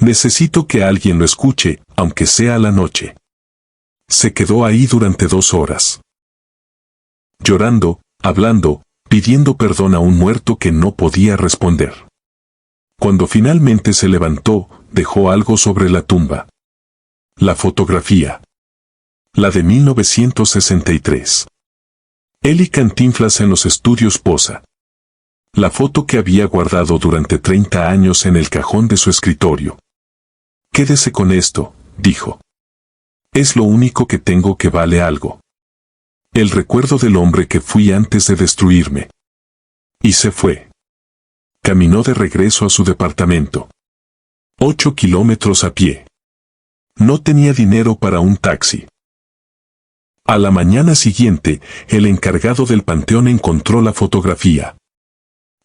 Speaker 1: Necesito que alguien lo escuche, aunque sea a la noche. Se quedó ahí durante 2 horas. Llorando, hablando, pidiendo perdón a un muerto que no podía responder. Cuando finalmente se levantó, dejó algo sobre la tumba. La fotografía. La de 1963. Él y Cantinflas en los estudios Poza. La foto que había guardado durante 30 años en el cajón de su escritorio. Quédese con esto, dijo. Es lo único que tengo que vale algo. El recuerdo del hombre que fui antes de destruirme. Y se fue. Caminó de regreso a su departamento. 8 kilómetros a pie. No tenía dinero para un taxi. A la mañana siguiente, el encargado del panteón encontró la fotografía.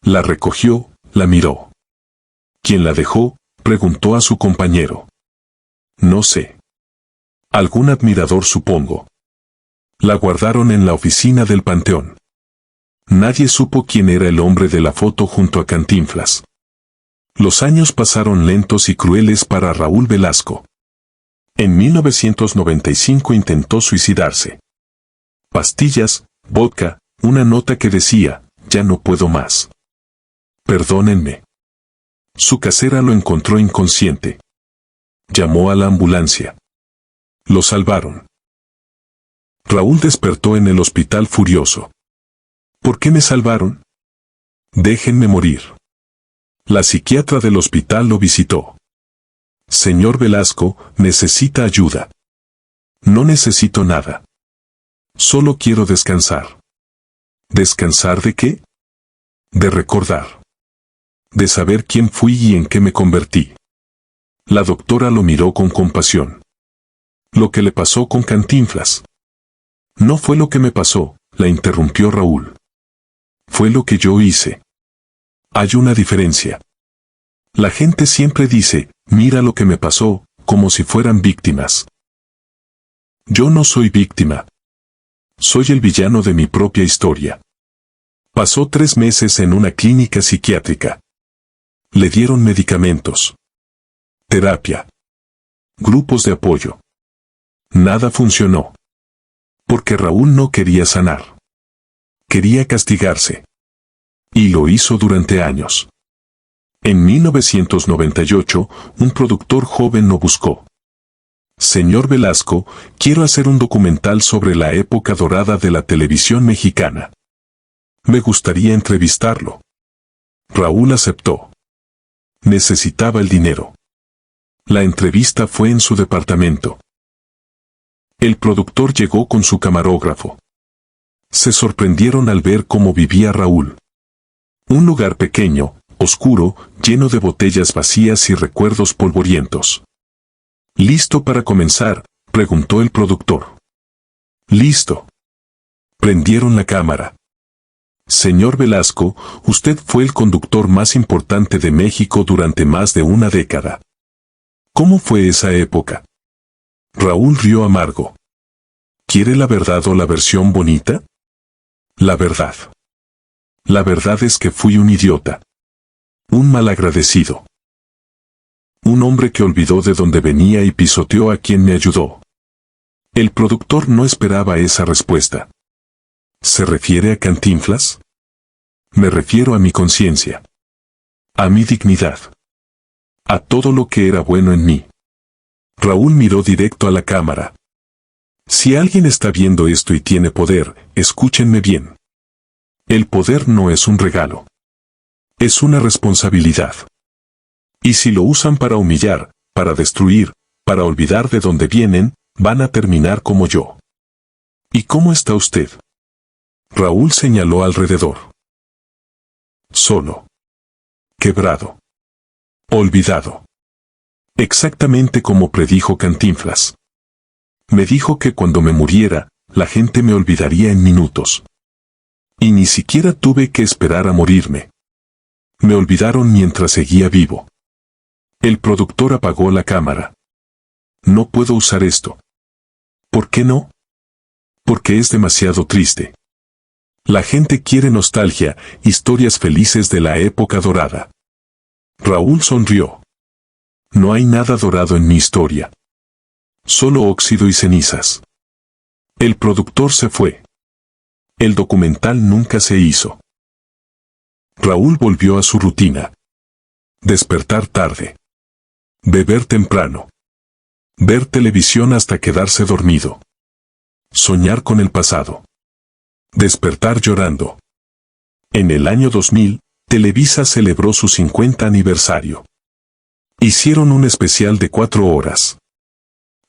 Speaker 1: La recogió, la miró. ¿Quién la dejó?, preguntó a su compañero. No sé. Algún admirador, supongo. La guardaron en la oficina del panteón. Nadie supo quién era el hombre de la foto junto a Cantinflas. Los años pasaron lentos y crueles para Raúl Velasco. En 1995 intentó suicidarse. Pastillas, vodka, una nota que decía, ya no puedo más. Perdónenme. Su casera lo encontró inconsciente. Llamó a la ambulancia. Lo salvaron. Raúl despertó en el hospital furioso. ¿Por qué me salvaron? Déjenme morir. La psiquiatra del hospital lo visitó. Señor Velasco, necesita ayuda. No necesito nada. Solo quiero descansar. ¿Descansar de qué? De recordar. De saber quién fui y en qué me convertí. La doctora lo miró con compasión. Lo que le pasó con Cantinflas. No fue lo que me pasó, la interrumpió Raúl. Fue lo que yo hice. Hay una diferencia. La gente siempre dice, mira lo que me pasó, como si fueran víctimas. Yo no soy víctima. Soy el villano de mi propia historia. Pasó 3 meses en una clínica psiquiátrica. Le dieron medicamentos. Terapia. Grupos de apoyo. Nada funcionó. Porque Raúl no quería sanar. Quería castigarse. Y lo hizo durante años. En 1998, un productor joven lo buscó. Señor Velasco, quiero hacer un documental sobre la época dorada de la televisión mexicana. Me gustaría entrevistarlo. Raúl aceptó. Necesitaba el dinero. La entrevista fue en su departamento. El productor llegó con su camarógrafo. Se sorprendieron al ver cómo vivía Raúl. Un lugar pequeño, oscuro, lleno de botellas vacías y recuerdos polvorientos. ¿Listo para comenzar?, preguntó el productor. Listo. Prendieron la cámara. Señor Velasco, usted fue el conductor más importante de México durante más de una década. ¿Cómo fue esa época? Raúl rió amargo. ¿Quiere la verdad o la versión bonita? La verdad. La verdad es que fui un idiota. Un malagradecido. Un hombre que olvidó de dónde venía y pisoteó a quien me ayudó. El productor no esperaba esa respuesta. ¿Se refiere a Cantinflas? Me refiero a mi conciencia. A mi dignidad. A todo lo que era bueno en mí. Raúl miró directo a la cámara. Si alguien está viendo esto y tiene poder, escúchenme bien. El poder no es un regalo. Es una responsabilidad. Y si lo usan para humillar, para destruir, para olvidar de dónde vienen, van a terminar como yo. ¿Y cómo está usted? Raúl señaló alrededor. Solo. Quebrado. Olvidado. Exactamente como predijo Cantinflas. Me dijo que cuando me muriera, la gente me olvidaría en minutos. Y ni siquiera tuve que esperar a morirme. Me olvidaron mientras seguía vivo. El productor apagó la cámara. No puedo usar esto. ¿Por qué no? Porque es demasiado triste. La gente quiere nostalgia, historias felices de la época dorada. Raúl sonrió. No hay nada dorado en mi historia. Solo óxido y cenizas. El productor se fue. El documental nunca se hizo. Raúl volvió a su rutina. Despertar tarde. Beber temprano. Ver televisión hasta quedarse dormido. Soñar con el pasado. Despertar llorando. En el año 2000, Televisa celebró su 50 aniversario. Hicieron un especial de 4 horas.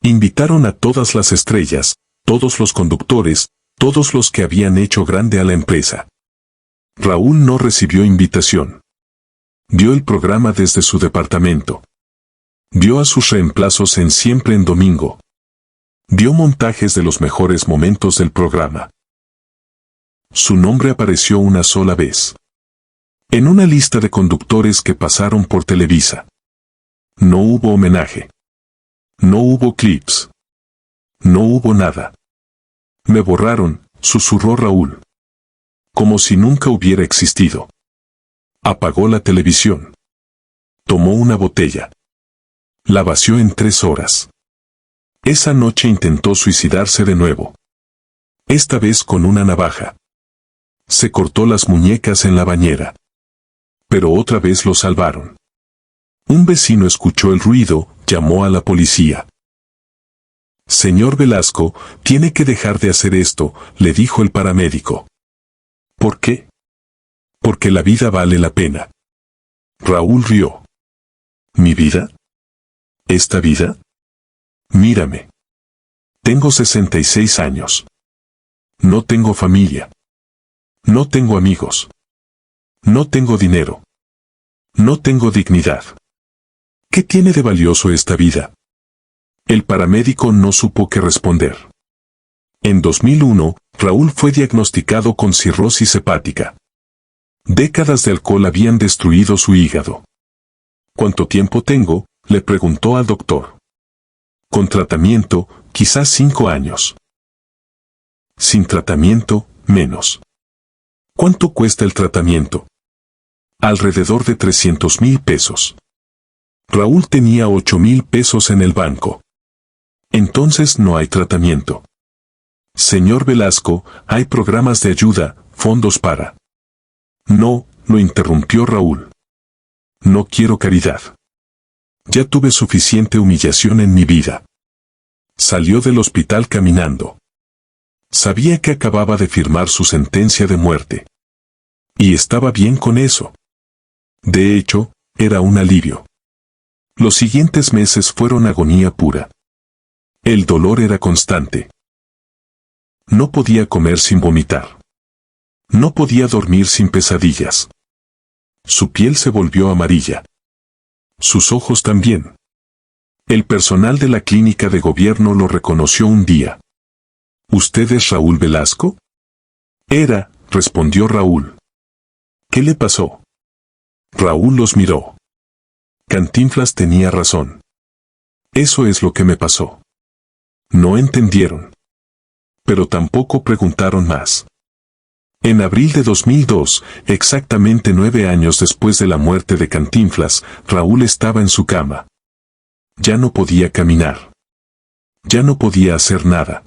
Speaker 1: Invitaron a todas las estrellas, todos los conductores, todos los que habían hecho grande a la empresa. Raúl no recibió invitación. Vio el programa desde su departamento. Vio a sus reemplazos en Siempre en Domingo. Vio montajes de los mejores momentos del programa. Su nombre apareció una sola vez. En una lista de conductores que pasaron por Televisa. No hubo homenaje. No hubo clips. No hubo nada. Me borraron, susurró Raúl. Como si nunca hubiera existido. Apagó la televisión. Tomó una botella. La vació en 3 horas. Esa noche intentó suicidarse de nuevo. Esta vez con una navaja. Se cortó las muñecas en la bañera. Pero otra vez lo salvaron. Un vecino escuchó el ruido, llamó a la policía. Señor Velasco, tiene que dejar de hacer esto, le dijo el paramédico. ¿Por qué? Porque la vida vale la pena. Raúl rió. ¿Mi vida? ¿Esta vida? Mírame. Tengo 66 años. No tengo familia. No tengo amigos. No tengo dinero. No tengo dignidad. ¿Qué tiene de valioso esta vida? El paramédico no supo qué responder. En 2001, Raúl fue diagnosticado con cirrosis hepática. Décadas de alcohol habían destruido su hígado. ¿Cuánto tiempo tengo?, le preguntó al doctor. Con tratamiento, quizás 5 años. Sin tratamiento, menos. ¿Cuánto cuesta el tratamiento? Alrededor de 300,000 pesos. Raúl tenía 8,000 pesos en el banco. Entonces no hay tratamiento. Señor Velasco, hay programas de ayuda, fondos para... No, lo interrumpió Raúl. No quiero caridad. Ya tuve suficiente humillación en mi vida. Salió del hospital caminando. Sabía que acababa de firmar su sentencia de muerte. Y estaba bien con eso. De hecho, era un alivio. Los siguientes meses fueron agonía pura. El dolor era constante. No podía comer sin vomitar. No podía dormir sin pesadillas. Su piel se volvió amarilla. Sus ojos también. El personal de la clínica de gobierno lo reconoció un día. ¿Usted es Raúl Velasco? Era, respondió Raúl. ¿Qué le pasó? Raúl los miró. Cantinflas tenía razón. Eso es lo que me pasó. No entendieron. Pero tampoco preguntaron más. En abril de 2002, exactamente 9 años después de la muerte de Cantinflas, Raúl estaba en su cama. Ya no podía caminar. Ya no podía hacer nada.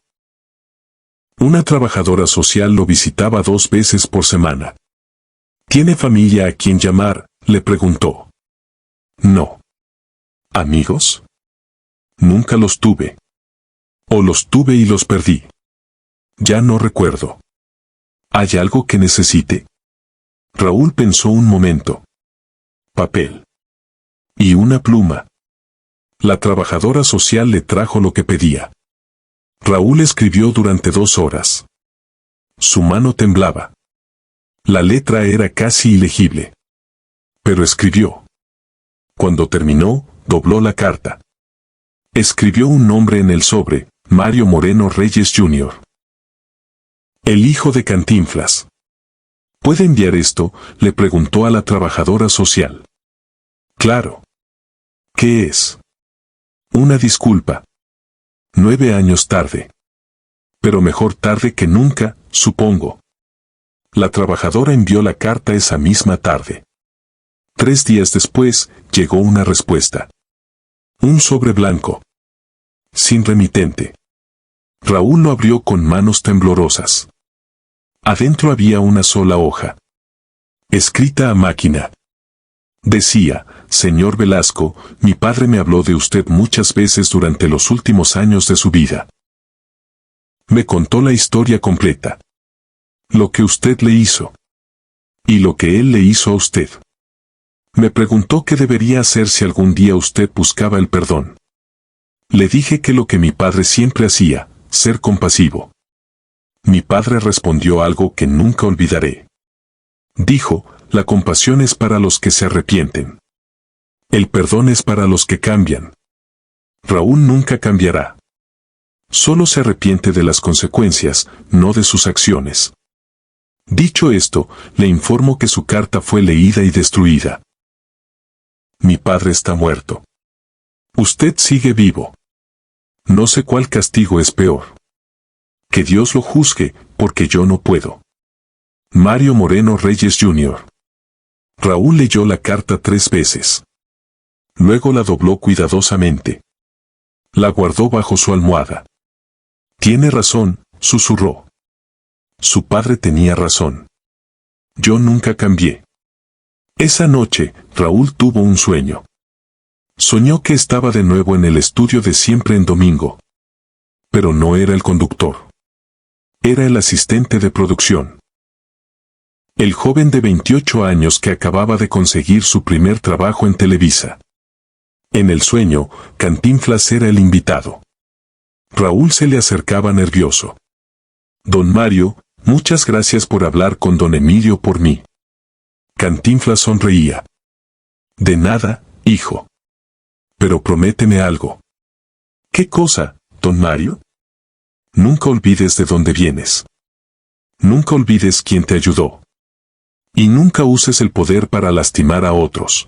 Speaker 1: Una trabajadora social lo visitaba 2 veces por semana. ¿Tiene familia a quien llamar?, le preguntó. No. ¿Amigos? Nunca los tuve. O los tuve y los perdí. Ya no recuerdo. ¿Hay algo que necesite? Raúl pensó un momento. Papel. Y una pluma. La trabajadora social le trajo lo que pedía. Raúl escribió durante 2 horas. Su mano temblaba. La letra era casi ilegible. Pero escribió. Cuando terminó, dobló la carta. Escribió un nombre en el sobre, Mario Moreno Reyes Jr. El hijo de Cantinflas. ¿Puede enviar esto?, le preguntó a la trabajadora social. Claro. ¿Qué es? Una disculpa. 9 años tarde. Pero mejor tarde que nunca, supongo. La trabajadora envió la carta esa misma tarde. 3 días después, llegó una respuesta. Un sobre blanco. Sin remitente. Raúl lo abrió con manos temblorosas. Adentro había una sola hoja. Escrita a máquina. Decía: señor Velasco, mi padre me habló de usted muchas veces durante los últimos años de su vida. Me contó la historia completa. Lo que usted le hizo. Y lo que él le hizo a usted. Me preguntó qué debería hacer si algún día usted buscaba el perdón. Le dije que lo que mi padre siempre hacía, ser compasivo. Mi padre respondió algo que nunca olvidaré. Dijo: la compasión es para los que se arrepienten. El perdón es para los que cambian. Raúl nunca cambiará. Solo se arrepiente de las consecuencias, no de sus acciones. Dicho esto, le informo que su carta fue leída y destruida. Mi padre está muerto. Usted sigue vivo. No sé cuál castigo es peor. Que Dios lo juzgue, porque yo no puedo. Mario Moreno Reyes Jr. Raúl leyó la carta 3 veces. Luego la dobló cuidadosamente. La guardó bajo su almohada. Tiene razón, susurró. Su padre tenía razón. Yo nunca cambié. Esa noche, Raúl tuvo un sueño. Soñó que estaba de nuevo en el estudio de Siempre en Domingo. Pero no era el conductor. Era el asistente de producción. El joven de 28 años que acababa de conseguir su primer trabajo en Televisa. En el sueño, Cantinflas era el invitado. Raúl se le acercaba nervioso. Don Mario, muchas gracias por hablar con don Emilio por mí. Cantinflas sonreía. De nada, hijo. Pero prométeme algo. ¿Qué cosa, don Mario? Nunca olvides de dónde vienes. Nunca olvides quién te ayudó. Y nunca uses el poder para lastimar a otros.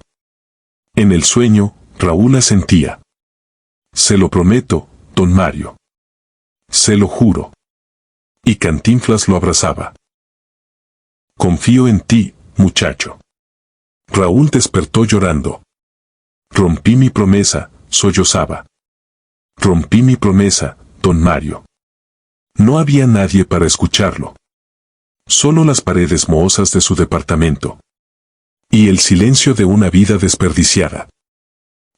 Speaker 1: En el sueño, Raúl asentía. Se lo prometo, don Mario. Se lo juro. Y Cantinflas lo abrazaba. Confío en ti, muchacho. Raúl despertó llorando. Rompí mi promesa, sollozaba. Rompí mi promesa, don Mario. No había nadie para escucharlo. Solo las paredes mohosas de su departamento. Y el silencio de una vida desperdiciada.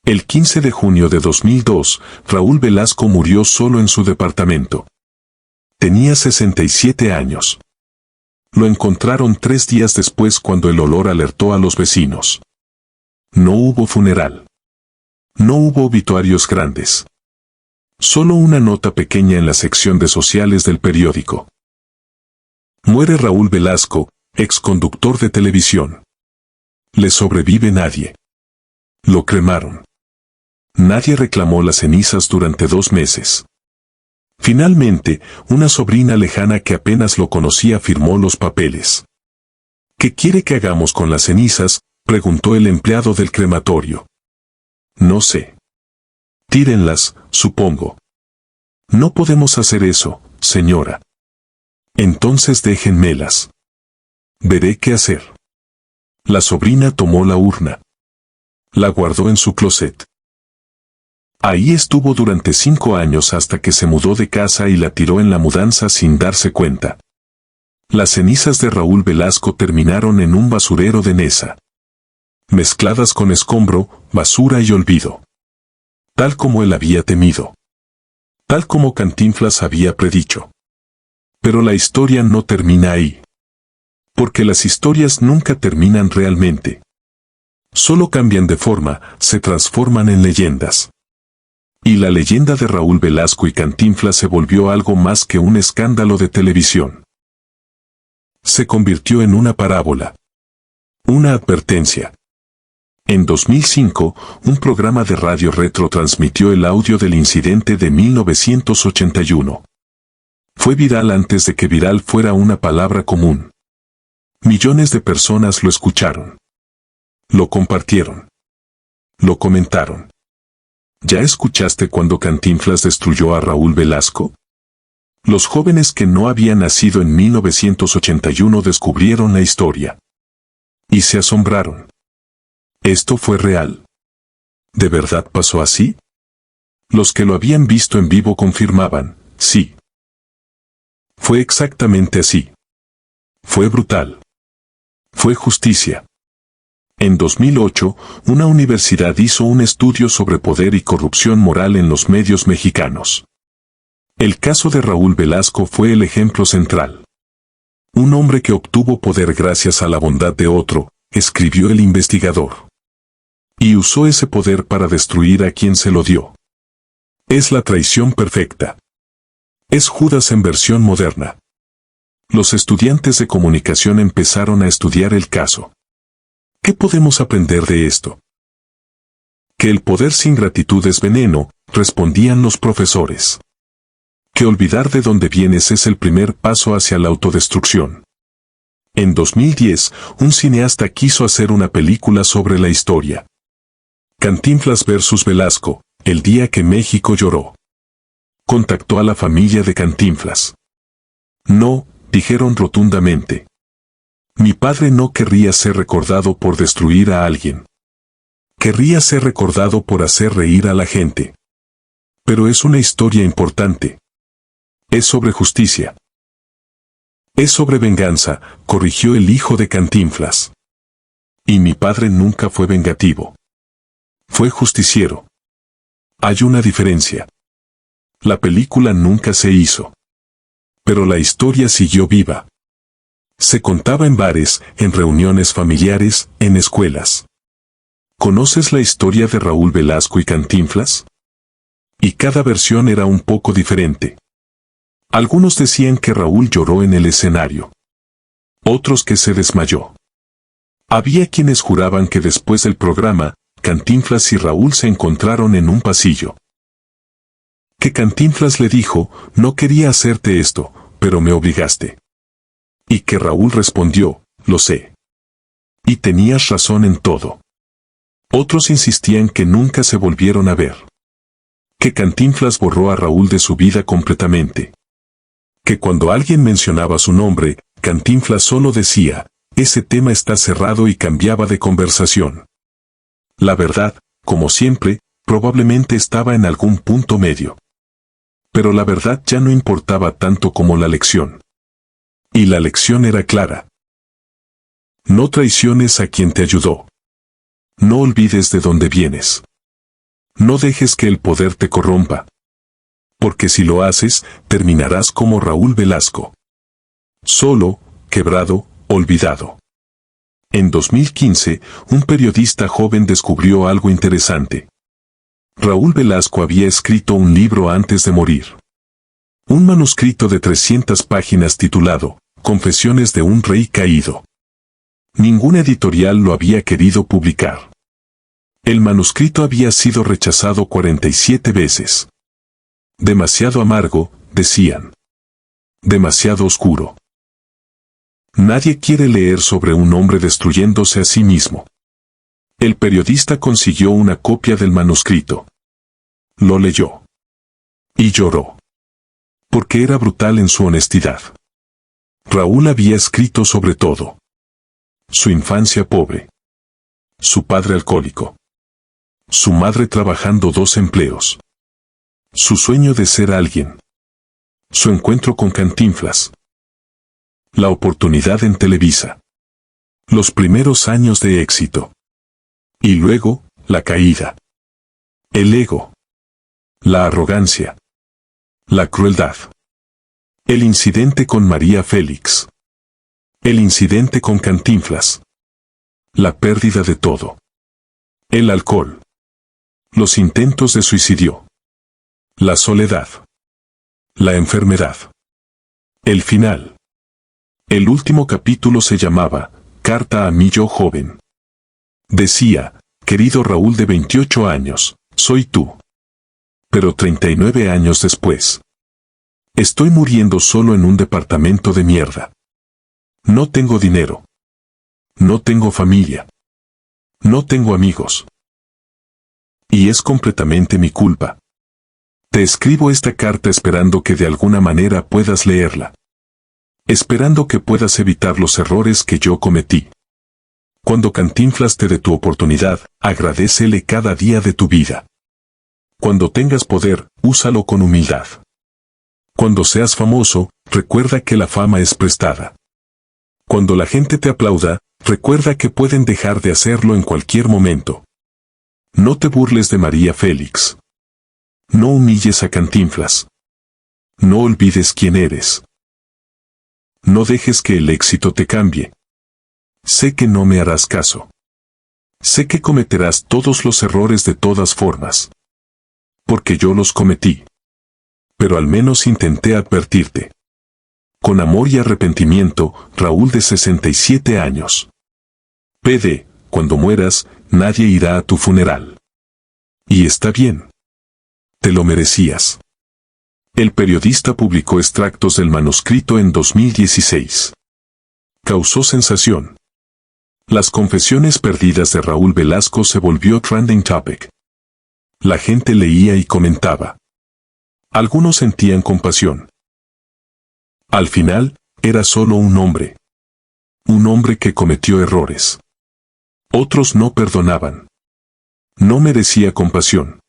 Speaker 1: El 15 de junio de 2002, Raúl Velasco murió solo en su departamento. Tenía 67 años. Lo encontraron 3 días después cuando el olor alertó a los vecinos. No hubo funeral. No hubo obituarios grandes. Solo una nota pequeña en la sección de sociales del periódico. Muere Raúl Velasco, exconductor de televisión. Le sobrevive nadie. Lo cremaron. Nadie reclamó las cenizas durante 2 meses. Finalmente, una sobrina lejana que apenas lo conocía firmó los papeles. ¿Qué quiere que hagamos con las cenizas?, preguntó el empleado del crematorio. No sé. Tírenlas, supongo. No podemos hacer eso, señora. Entonces déjenmelas. Veré qué hacer. La sobrina tomó la urna. La guardó en su closet. Ahí estuvo durante 5 años hasta que se mudó de casa y la tiró en la mudanza sin darse cuenta. Las cenizas de Raúl Velasco terminaron en un basurero de Nesa. Mezcladas con escombro, basura y olvido. Tal como él había temido. Tal como Cantinflas había predicho. Pero la historia no termina ahí. Porque las historias nunca terminan realmente. Solo cambian de forma, se transforman en leyendas. Y la leyenda de Raúl Velasco y Cantinflas se volvió algo más que un escándalo de televisión. Se convirtió en una parábola. Una advertencia. En 2005, un programa de radio retrotransmitió el audio del incidente de 1981. Fue viral antes de que viral fuera una palabra común. Millones de personas lo escucharon. Lo compartieron. Lo comentaron. ¿Ya escuchaste cuando Cantinflas destruyó a Raúl Velasco? Los jóvenes que no habían nacido en 1981 descubrieron la historia. Y se asombraron. ¿Esto fue real? ¿De verdad pasó así? Los que lo habían visto en vivo confirmaban, sí. Fue exactamente así. Fue brutal. Fue justicia. En 2008, una universidad hizo un estudio sobre poder y corrupción moral en los medios mexicanos. El caso de Raúl Velasco fue el ejemplo central. Un hombre que obtuvo poder gracias a la bondad de otro, escribió el investigador. Y usó ese poder para destruir a quien se lo dio. Es la traición perfecta. Es Judas en versión moderna. Los estudiantes de comunicación empezaron a estudiar el caso. ¿Qué podemos aprender de esto? Que el poder sin gratitud es veneno, respondían los profesores. Que olvidar de dónde vienes es el primer paso hacia la autodestrucción. En 2010, un cineasta quiso hacer una película sobre la historia. Cantinflas vs. Velasco, el día que México lloró. Contactó a la familia de Cantinflas. No, dijeron rotundamente. Mi padre no querría ser recordado por destruir a alguien. Querría ser recordado por hacer reír a la gente. Pero es una historia importante. Es sobre justicia. Es sobre venganza, corrigió el hijo de Cantinflas. Y mi padre nunca fue vengativo. Fue justiciero. Hay una diferencia. La película nunca se hizo. Pero la historia siguió viva. Se contaba en bares, en reuniones familiares, en escuelas. ¿Conoces la historia de Raúl Velasco y Cantinflas? Y cada versión era un poco diferente. Algunos decían que Raúl lloró en el escenario. Otros que se desmayó. Había quienes juraban que después del programa, Cantinflas y Raúl se encontraron en un pasillo. Que Cantinflas le dijo, no quería hacerte esto, pero me obligaste. Y que Raúl respondió, lo sé. Y tenías razón en todo. Otros insistían que nunca se volvieron a ver. Que Cantinflas borró a Raúl de su vida completamente. Que cuando alguien mencionaba su nombre, Cantinflas solo decía, ese tema está cerrado y cambiaba de conversación. La verdad, como siempre, probablemente estaba en algún punto medio. Pero la verdad ya no importaba tanto como la lección. Y la lección era clara. No traiciones a quien te ayudó. No olvides de dónde vienes. No dejes que el poder te corrompa. Porque si lo haces, terminarás como Raúl Velasco. Solo, quebrado, olvidado. En 2015, un periodista joven descubrió algo interesante. Raúl Velasco había escrito un libro antes de morir. Un manuscrito de 300 páginas titulado, Confesiones de un rey caído. Ninguna editorial lo había querido publicar. El manuscrito había sido rechazado 47 veces. Demasiado amargo, decían. Demasiado oscuro. Nadie quiere leer sobre un hombre destruyéndose a sí mismo. El periodista consiguió una copia del manuscrito. Lo leyó. Y lloró. Porque era brutal en su honestidad. Raúl había escrito sobre todo. Su infancia pobre. Su padre alcohólico. Su madre trabajando 2 empleos. Su sueño de ser alguien. Su encuentro con Cantinflas. La oportunidad en Televisa. Los primeros años de éxito. Y luego, la caída. El ego. La arrogancia. La crueldad. El incidente con María Félix. El incidente con Cantinflas. La pérdida de todo. El alcohol. Los intentos de suicidio. La soledad. La enfermedad. El final. El último capítulo se llamaba, Carta a mi yo joven. Decía, querido Raúl de 28 años, soy tú. Pero 39 años después. Estoy muriendo solo en un departamento de mierda. No tengo dinero. No tengo familia. No tengo amigos. Y es completamente mi culpa. Te escribo esta carta esperando que de alguna manera puedas leerla. Esperando que puedas evitar los errores que yo cometí. Cuando Cantinflas te dé tu oportunidad, agradécele cada día de tu vida. Cuando tengas poder, úsalo con humildad. Cuando seas famoso, recuerda que la fama es prestada. Cuando la gente te aplauda, Recuerda que pueden dejar de hacerlo en cualquier momento. No te burles de María Félix. No humilles a Cantinflas. No olvides quién eres. No dejes que el éxito te cambie. Sé que no me harás caso. Sé que cometerás todos los errores de todas formas. Porque yo los cometí. Pero al menos intenté advertirte. Con amor y arrepentimiento, Raúl de 67 años. PD, cuando mueras, nadie irá a tu funeral. Y está bien. Te lo merecías. El periodista publicó extractos del manuscrito en 2016. Causó sensación. Las confesiones perdidas de Raúl Velasco se volvió trending topic. La gente leía y comentaba. Algunos sentían compasión. Al final, era solo un hombre. Un hombre que cometió errores. Otros no perdonaban. No merecía compasión.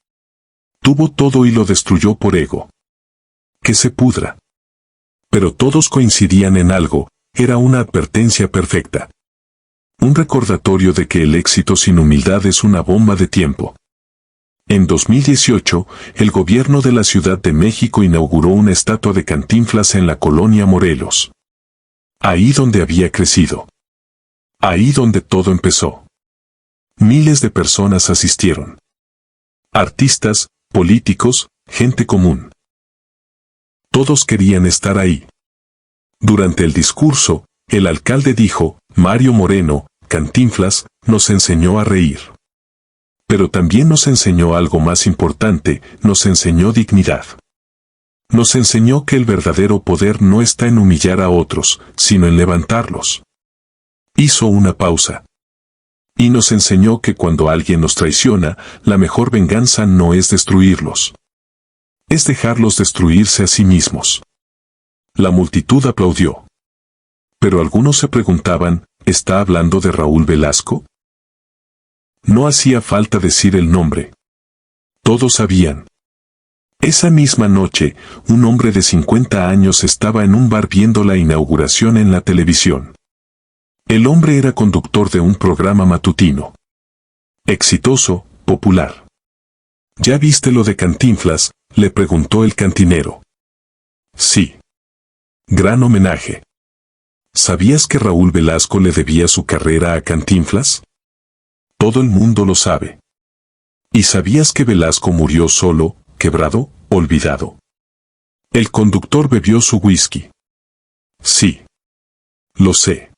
Speaker 1: Tuvo todo y lo destruyó por ego. Que se pudra. Pero todos coincidían en algo, era una advertencia perfecta. Un recordatorio de que el éxito sin humildad es una bomba de tiempo. En 2018, el gobierno de la Ciudad de México inauguró una estatua de Cantinflas en la colonia Morelos. Ahí donde había crecido. Ahí donde todo empezó. Miles de personas asistieron. Artistas, políticos, gente común. Todos querían estar ahí. Durante el discurso, el alcalde dijo, Mario Moreno, Cantinflas, nos enseñó a reír. Pero también nos enseñó algo más importante, nos enseñó dignidad. Nos enseñó que el verdadero poder no está en humillar a otros, sino en levantarlos. Hizo una pausa. Y nos enseñó que cuando alguien nos traiciona, la mejor venganza no es destruirlos. Es dejarlos destruirse a sí mismos. La multitud aplaudió. Pero algunos se preguntaban, ¿está hablando de Raúl Velasco? No hacía falta decir el nombre. Todos sabían. Esa misma noche, un hombre de 50 años estaba en un bar viendo la inauguración en la televisión. El hombre era conductor de un programa matutino. Exitoso, popular. ¿Ya viste lo de Cantinflas?, le preguntó el cantinero. Sí. Gran homenaje. ¿Sabías que Raúl Velasco le debía su carrera a Cantinflas? Todo el mundo lo sabe. ¿Y sabías que Velasco murió solo, quebrado, olvidado? El conductor bebió su whisky. Sí. Lo sé.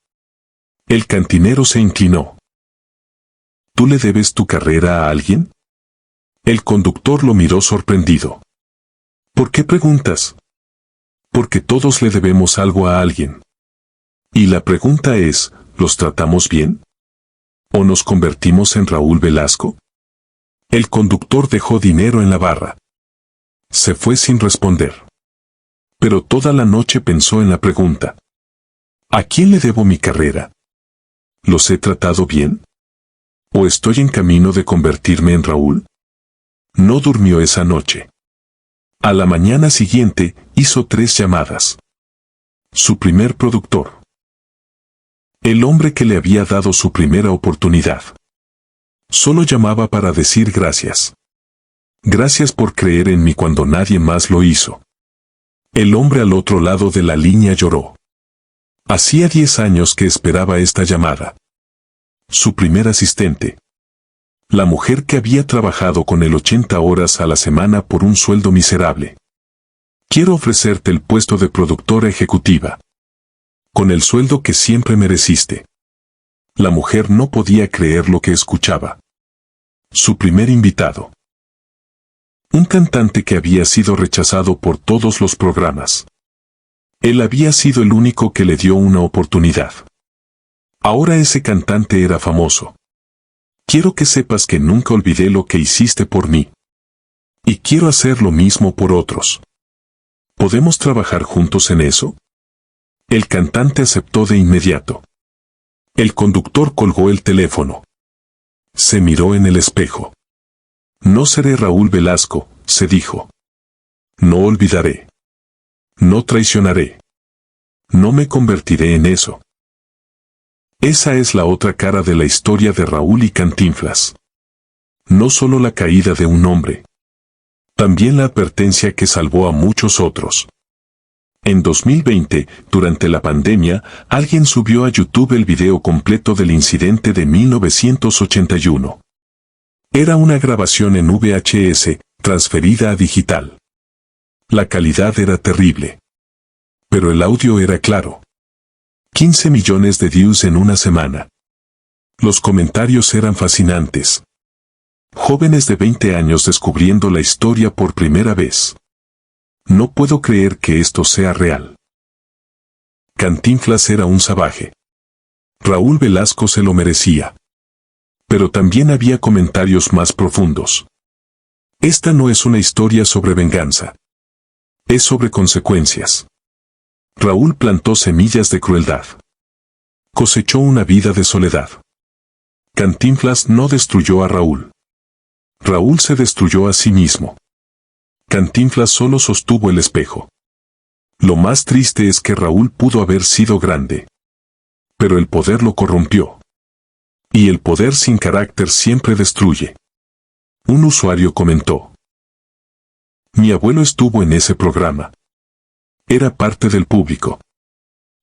Speaker 1: El cantinero se inclinó. ¿Tú le debes tu carrera a alguien? El conductor lo miró sorprendido. ¿Por qué preguntas? Porque todos le debemos algo a alguien. Y la pregunta es, ¿los tratamos bien? ¿O nos convertimos en Raúl Velasco? El conductor dejó dinero en la barra. Se fue sin responder. Pero toda la noche pensó en la pregunta. ¿A quién le debo mi carrera? ¿Los he tratado bien? ¿O estoy en camino de convertirme en Raúl? No durmió esa noche. A la mañana siguiente, hizo 3 llamadas. Su primer productor. El hombre que le había dado su primera oportunidad. Solo llamaba para decir gracias. Gracias por creer en mí cuando nadie más lo hizo. El hombre al otro lado de la línea lloró. Hacía 10 años que esperaba esta llamada. Su primer asistente. La mujer que había trabajado con él 80 horas a la semana por un sueldo miserable. Quiero ofrecerte el puesto de productora ejecutiva. Con el sueldo que siempre mereciste. La mujer no podía creer lo que escuchaba. Su primer invitado. Un cantante que había sido rechazado por todos los programas. Él había sido el único que le dio una oportunidad. Ahora ese cantante era famoso. Quiero que sepas que nunca olvidé lo que hiciste por mí. Y quiero hacer lo mismo por otros. ¿Podemos trabajar juntos en eso? El cantante aceptó de inmediato. El conductor colgó el teléfono. Se miró en el espejo. No seré Raúl Velasco, se dijo. No olvidaré. No traicionaré. No me convertiré en eso. Esa es la otra cara de la historia de Raúl y Cantinflas. No solo la caída de un hombre, también la advertencia que salvó a muchos otros. En 2020, durante la pandemia, alguien subió a YouTube el video completo del incidente de 1981. Era una grabación en VHS, transferida a digital. La calidad era terrible. Pero el audio era claro. 15 millones de views en una semana. Los comentarios eran fascinantes. Jóvenes de 20 años descubriendo la historia por primera vez. No puedo creer que esto sea real. Cantinflas era un salvaje. Raúl Velasco se lo merecía. Pero también había comentarios más profundos. Esta no es una historia sobre venganza. Es sobre consecuencias. Raúl plantó semillas de crueldad. Cosechó una vida de soledad. Cantinflas no destruyó a Raúl. Raúl se destruyó a sí mismo. Cantinflas solo sostuvo el espejo. Lo más triste es que Raúl pudo haber sido grande. Pero el poder lo corrompió. Y el poder sin carácter siempre destruye. Un usuario comentó: mi abuelo estuvo en ese programa. Era parte del público.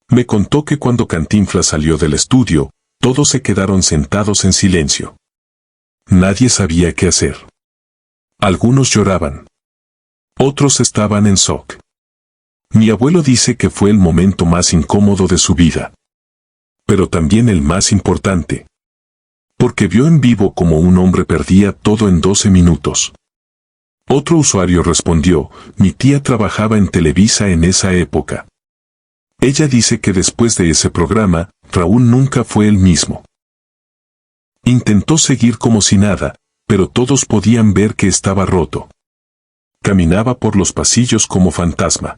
Speaker 1: Me contó que cuando Cantinflas salió del estudio, todos se quedaron sentados en silencio. Nadie sabía qué hacer. Algunos lloraban. Otros estaban en shock. Mi abuelo dice que fue el momento más incómodo de su vida. Pero también el más importante. Porque vio en vivo cómo un hombre perdía todo en 12 minutos. Otro usuario respondió: mi tía trabajaba en Televisa en esa época. Ella dice que después de ese programa, Raúl nunca fue el mismo. Intentó seguir como si nada, pero todos podían ver que estaba roto. Caminaba por los pasillos como fantasma.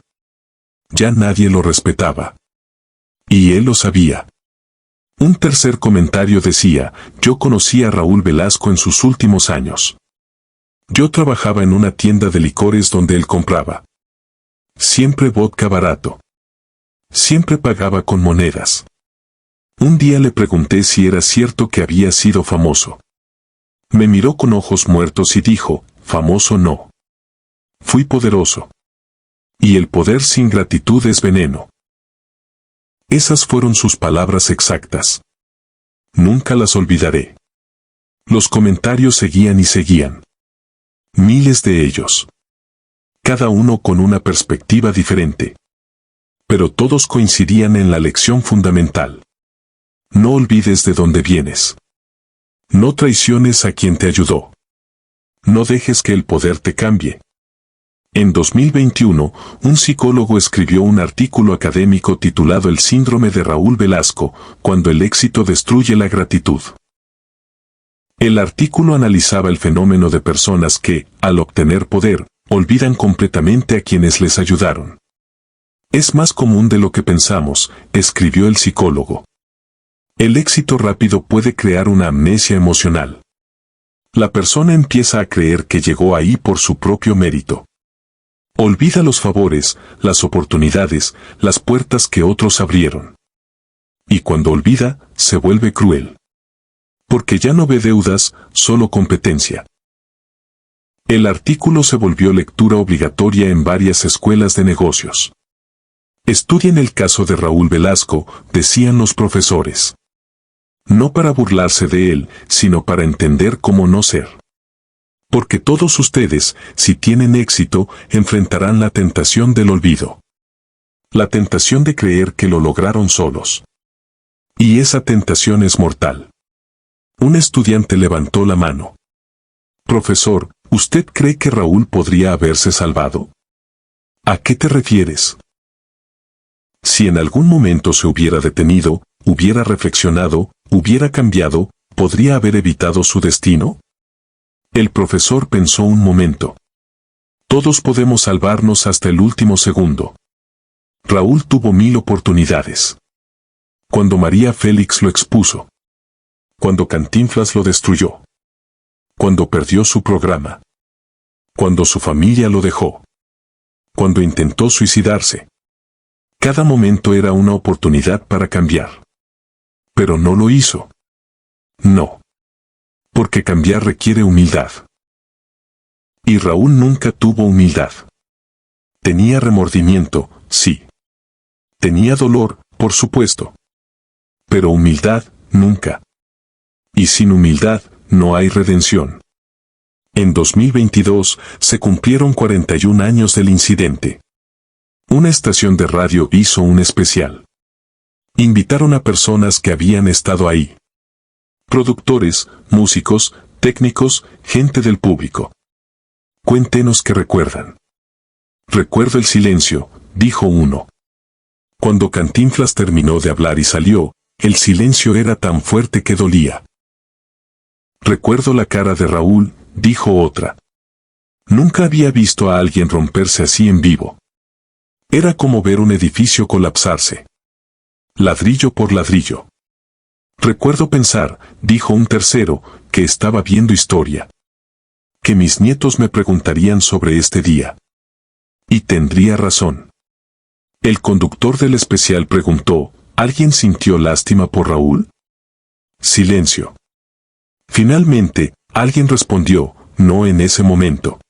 Speaker 1: Ya nadie lo respetaba. Y él lo sabía. Un tercer comentario decía: yo conocí a Raúl Velasco en sus últimos años. Yo trabajaba en una tienda de licores donde él compraba. Siempre vodka barato. Siempre pagaba con monedas. Un día le pregunté si era cierto que había sido famoso. Me miró con ojos muertos y dijo: famoso no. Fui poderoso. Y el poder sin gratitud es veneno. Esas fueron sus palabras exactas. Nunca las olvidaré. Los comentarios seguían y seguían. Miles de ellos. Cada uno con una perspectiva diferente. Pero todos coincidían en la lección fundamental. No olvides de dónde vienes. No traiciones a quien te ayudó. No dejes que el poder te cambie. En 2021, un psicólogo escribió un artículo académico titulado El síndrome de Raúl Velasco, cuando el éxito destruye la gratitud. El artículo analizaba el fenómeno de personas que, al obtener poder, olvidan completamente a quienes les ayudaron. Es más común de lo que pensamos, escribió el psicólogo. El éxito rápido puede crear una amnesia emocional. La persona empieza a creer que llegó ahí por su propio mérito. Olvida los favores, las oportunidades, las puertas que otros abrieron. Y cuando olvida, se vuelve cruel. Porque ya no ve deudas, solo competencia. El artículo se volvió lectura obligatoria en varias escuelas de negocios. Estudien el caso de Raúl Velasco, decían los profesores. No para burlarse de él, sino para entender cómo no ser. Porque todos ustedes, si tienen éxito, enfrentarán la tentación del olvido. La tentación de creer que lo lograron solos. Y esa tentación es mortal. Un estudiante levantó la mano. Profesor, ¿usted cree que Raúl podría haberse salvado? ¿A qué te refieres? Si en algún momento se hubiera detenido, hubiera reflexionado, hubiera cambiado, ¿podría haber evitado su destino? El profesor pensó un momento. Todos podemos salvarnos hasta el último segundo. Raúl tuvo 1000 oportunidades. Cuando María Félix lo expuso. Cuando Cantinflas lo destruyó. Cuando perdió su programa. Cuando su familia lo dejó. Cuando intentó suicidarse. Cada momento era una oportunidad para cambiar. Pero no lo hizo. No. Porque cambiar requiere humildad. Y Raúl nunca tuvo humildad. Tenía remordimiento, sí. Tenía dolor, por supuesto. Pero humildad, nunca. Y sin humildad, no hay redención. En 2022, se cumplieron 41 años del incidente. Una estación de radio hizo un especial. Invitaron a personas que habían estado ahí. Productores, músicos, técnicos, gente del público. Cuéntenos qué recuerdan. Recuerdo el silencio, dijo uno. Cuando Cantinflas terminó de hablar y salió, el silencio era tan fuerte que dolía. Recuerdo la cara de Raúl, dijo otra. Nunca había visto a alguien romperse así en vivo. Era como ver un edificio colapsarse. Ladrillo por ladrillo. Recuerdo pensar, dijo un tercero, que estaba viendo historia. Que mis nietos me preguntarían sobre este día. Y tendría razón. El conductor del especial preguntó, ¿alguien sintió lástima por Raúl? Silencio. Finalmente, alguien respondió, no en ese momento.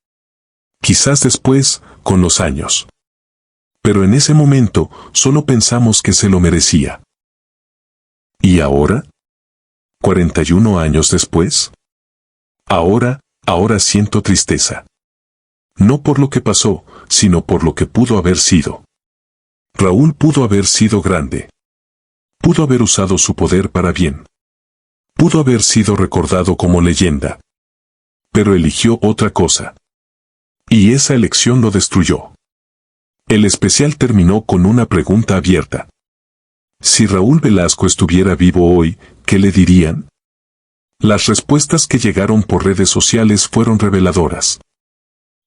Speaker 1: Quizás después, con los años. Pero en ese momento, solo pensamos que se lo merecía. ¿Y ahora? ¿41 años después? Ahora siento tristeza. No por lo que pasó, sino por lo que pudo haber sido. Raúl pudo haber sido grande. Pudo haber usado su poder para bien. Pudo haber sido recordado como leyenda. Pero eligió otra cosa. Y esa elección lo destruyó. El especial terminó con una pregunta abierta. Si Raúl Velasco estuviera vivo hoy, ¿qué le dirían? Las respuestas que llegaron por redes sociales fueron reveladoras.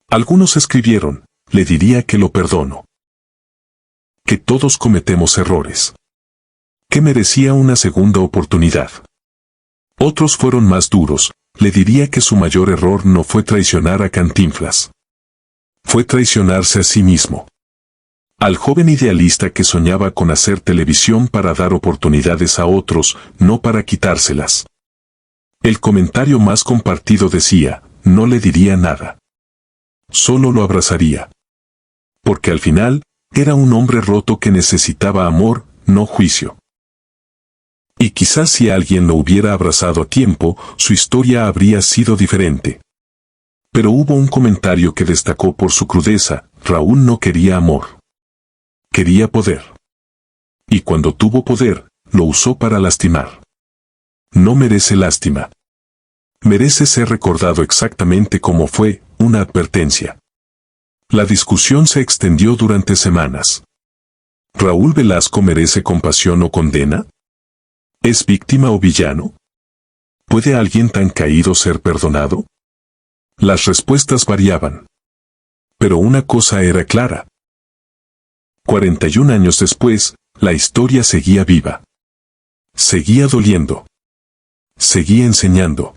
Speaker 1: Algunos escribieron, le diría que lo perdono. Que todos cometemos errores. Que merecía una segunda oportunidad. Otros fueron más duros, le diría que su mayor error no fue traicionar a Cantinflas. Fue traicionarse a sí mismo. Al joven idealista que soñaba con hacer televisión para dar oportunidades a otros, no para quitárselas. El comentario más compartido decía, no le diría nada. Solo lo abrazaría. Porque al final, era un hombre roto que necesitaba amor, no juicio. Y quizás si alguien lo hubiera abrazado a tiempo, su historia habría sido diferente. Pero hubo un comentario que destacó por su crudeza, Raúl no quería amor. Quería poder. Y cuando tuvo poder, lo usó para lastimar. No merece lástima. Merece ser recordado exactamente como fue, una advertencia. La discusión se extendió durante semanas. ¿Raúl Velasco merece compasión o condena? ¿Es víctima o villano? ¿Puede alguien tan caído ser perdonado? Las respuestas variaban. Pero una cosa era clara. 41 años después, la historia seguía viva. Seguía doliendo. Seguía enseñando.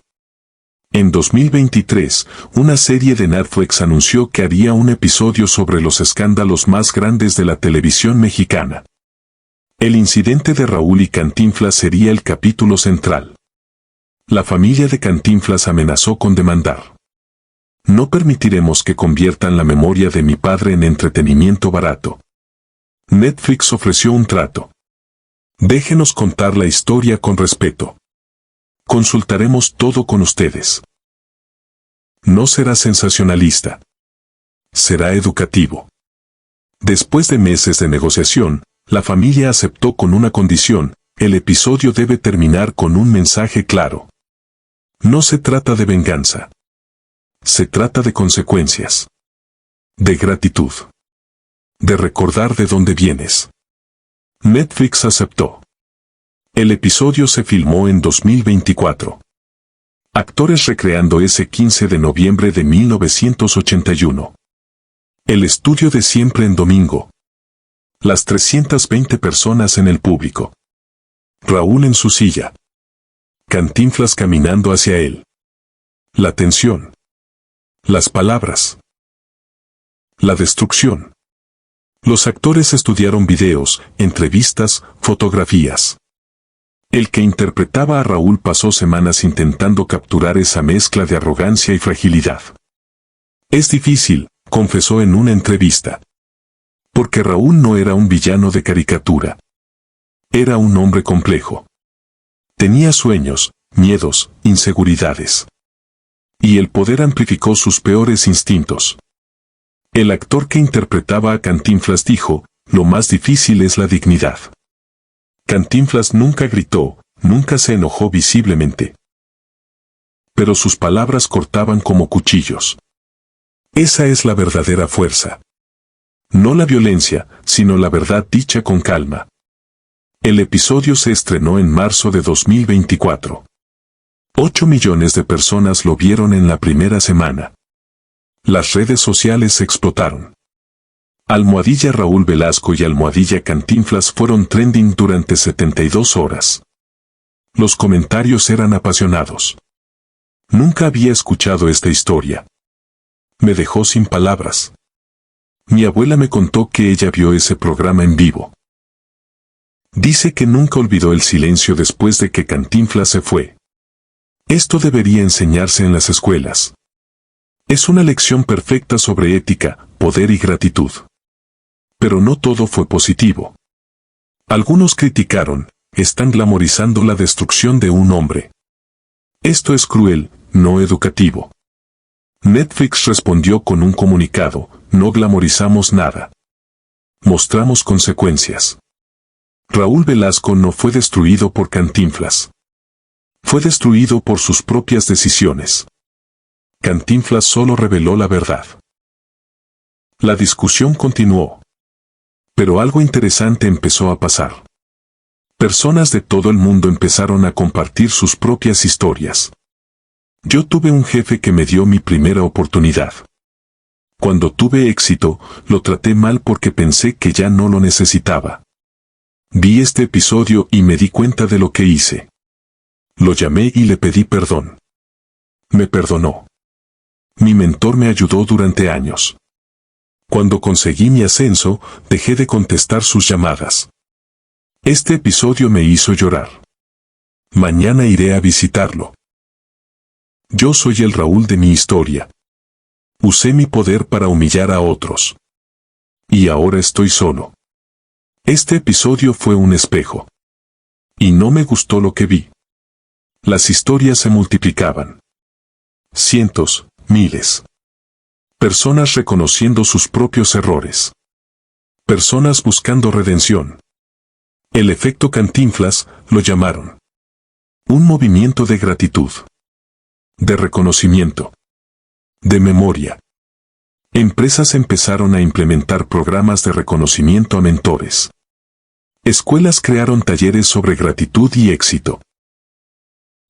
Speaker 1: En 2023, una serie de Netflix anunció que haría un episodio sobre los escándalos más grandes de la televisión mexicana. El incidente de Raúl y Cantinflas sería el capítulo central. La familia de Cantinflas amenazó con demandar. No permitiremos que conviertan la memoria de mi padre en entretenimiento barato. Netflix ofreció un trato. Déjenos contar la historia con respeto. Consultaremos todo con ustedes. No será sensacionalista. Será educativo. Después de meses de negociación, la familia aceptó con una condición: el episodio debe terminar con un mensaje claro. No se trata de venganza. Se trata de consecuencias. De gratitud. De recordar de dónde vienes. Netflix aceptó. El episodio se filmó en 2024. Actores recreando ese 15 de noviembre de 1981. El estudio de siempre en domingo. Las 320 personas en el público. Raúl en su silla. Cantinflas caminando hacia él. La tensión. Las palabras. La destrucción. Los actores estudiaron videos, entrevistas, fotografías. El que interpretaba a Raúl pasó semanas intentando capturar esa mezcla de arrogancia y fragilidad. Es difícil, confesó en una entrevista. Porque Raúl no era un villano de caricatura. Era un hombre complejo. Tenía sueños, miedos, inseguridades. Y el poder amplificó sus peores instintos. El actor que interpretaba a Cantinflas dijo, lo más difícil es la dignidad. Cantinflas nunca gritó, nunca se enojó visiblemente. Pero sus palabras cortaban como cuchillos. Esa es la verdadera fuerza. No la violencia, sino la verdad dicha con calma. El episodio se estrenó en marzo de 2024. 8 millones de personas lo vieron en la primera semana. Las redes sociales explotaron. Almohadilla Raúl Velasco y almohadilla Cantinflas fueron trending durante 72 horas. Los comentarios eran apasionados. Nunca había escuchado esta historia. Me dejó sin palabras. Mi abuela me contó que ella vio ese programa en vivo. Dice que nunca olvidó el silencio después de que Cantinflas se fue. Esto debería enseñarse en las escuelas. Es una lección perfecta sobre ética, poder y gratitud. Pero no todo fue positivo. Algunos criticaron, están glamorizando la destrucción de un hombre. Esto es cruel, no educativo. Netflix respondió con un comunicado, no glamorizamos nada. Mostramos consecuencias. Raúl Velasco no fue destruido por Cantinflas. Fue destruido por sus propias decisiones. Cantinflas solo reveló la verdad. La discusión continuó. Pero algo interesante empezó a pasar. Personas de todo el mundo empezaron a compartir sus propias historias. Yo tuve un jefe que me dio mi primera oportunidad. Cuando tuve éxito, lo traté mal porque pensé que ya no lo necesitaba. Vi este episodio y me di cuenta de lo que hice. Lo llamé y le pedí perdón. Me perdonó. Mi mentor me ayudó durante años. Cuando conseguí mi ascenso, dejé de contestar sus llamadas. Este episodio me hizo llorar. Mañana iré a visitarlo. Yo soy el Raúl de mi historia. Usé mi poder para humillar a otros. Y ahora estoy solo. Este episodio fue un espejo. Y no me gustó lo que vi. Las historias se multiplicaban. Cientos, miles. Personas reconociendo sus propios errores. Personas buscando redención. El efecto Cantinflas, lo llamaron. Un movimiento de gratitud. De reconocimiento. De memoria. Empresas empezaron a implementar programas de reconocimiento a mentores. Escuelas crearon talleres sobre gratitud y éxito.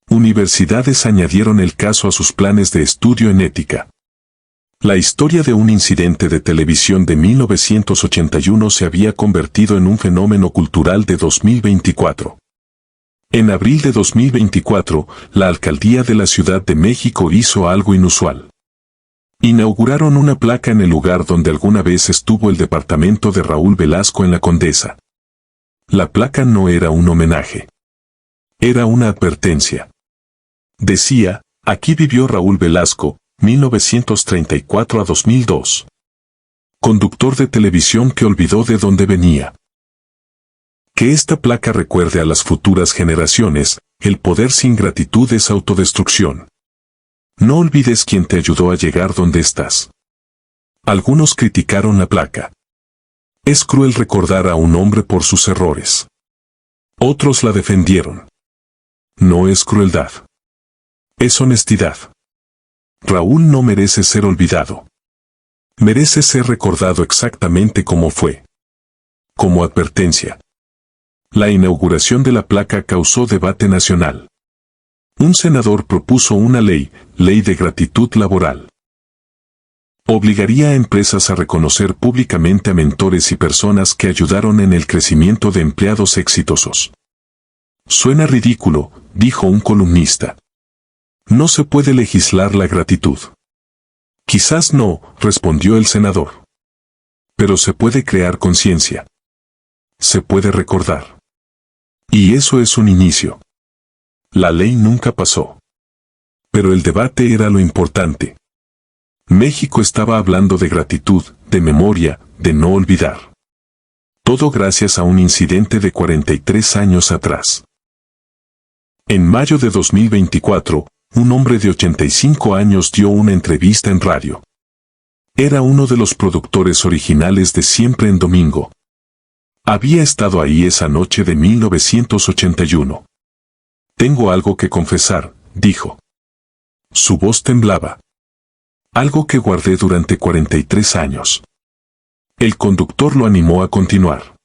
Speaker 1: Universidades añadieron el caso a sus planes de estudio en ética. La historia de un incidente de televisión de 1981 se había convertido en un fenómeno cultural de 2024. En abril de 2024, la alcaldía de la Ciudad de México hizo algo inusual. Inauguraron una placa en el lugar donde alguna vez estuvo el departamento de Raúl Velasco en la Condesa. La placa no era un homenaje. Era una advertencia. Decía, aquí vivió Raúl Velasco, 1934 a 2002. Conductor de televisión que olvidó de dónde venía. Que esta placa recuerde a las futuras generaciones, el poder sin gratitud es autodestrucción. No olvides quién te ayudó a llegar donde estás. Algunos criticaron la placa. Es cruel recordar a un hombre por sus errores. Otros la defendieron. No es crueldad. Es honestidad. Raúl no merece ser olvidado. Merece ser recordado exactamente como fue. Como advertencia. La inauguración de la placa causó debate nacional. Un senador propuso una ley de gratitud laboral. Obligaría a empresas a reconocer públicamente a mentores y personas que ayudaron en el crecimiento de empleados exitosos. Suena ridículo, dijo un columnista. No se puede legislar la gratitud. Quizás no, respondió el senador. Pero se puede crear conciencia. Se puede recordar. Y eso es un inicio. La ley nunca pasó. Pero el debate era lo importante. México estaba hablando de gratitud, de memoria, de no olvidar. Todo gracias a un incidente de 43 años atrás. En mayo de 2024, un hombre de 85 años dio una entrevista en radio. Era uno de los productores originales de Siempre en Domingo. Había estado ahí esa noche de 1981. Tengo algo que confesar, dijo. Su voz temblaba. Algo que guardé durante 43 años. El conductor lo animó a continuar.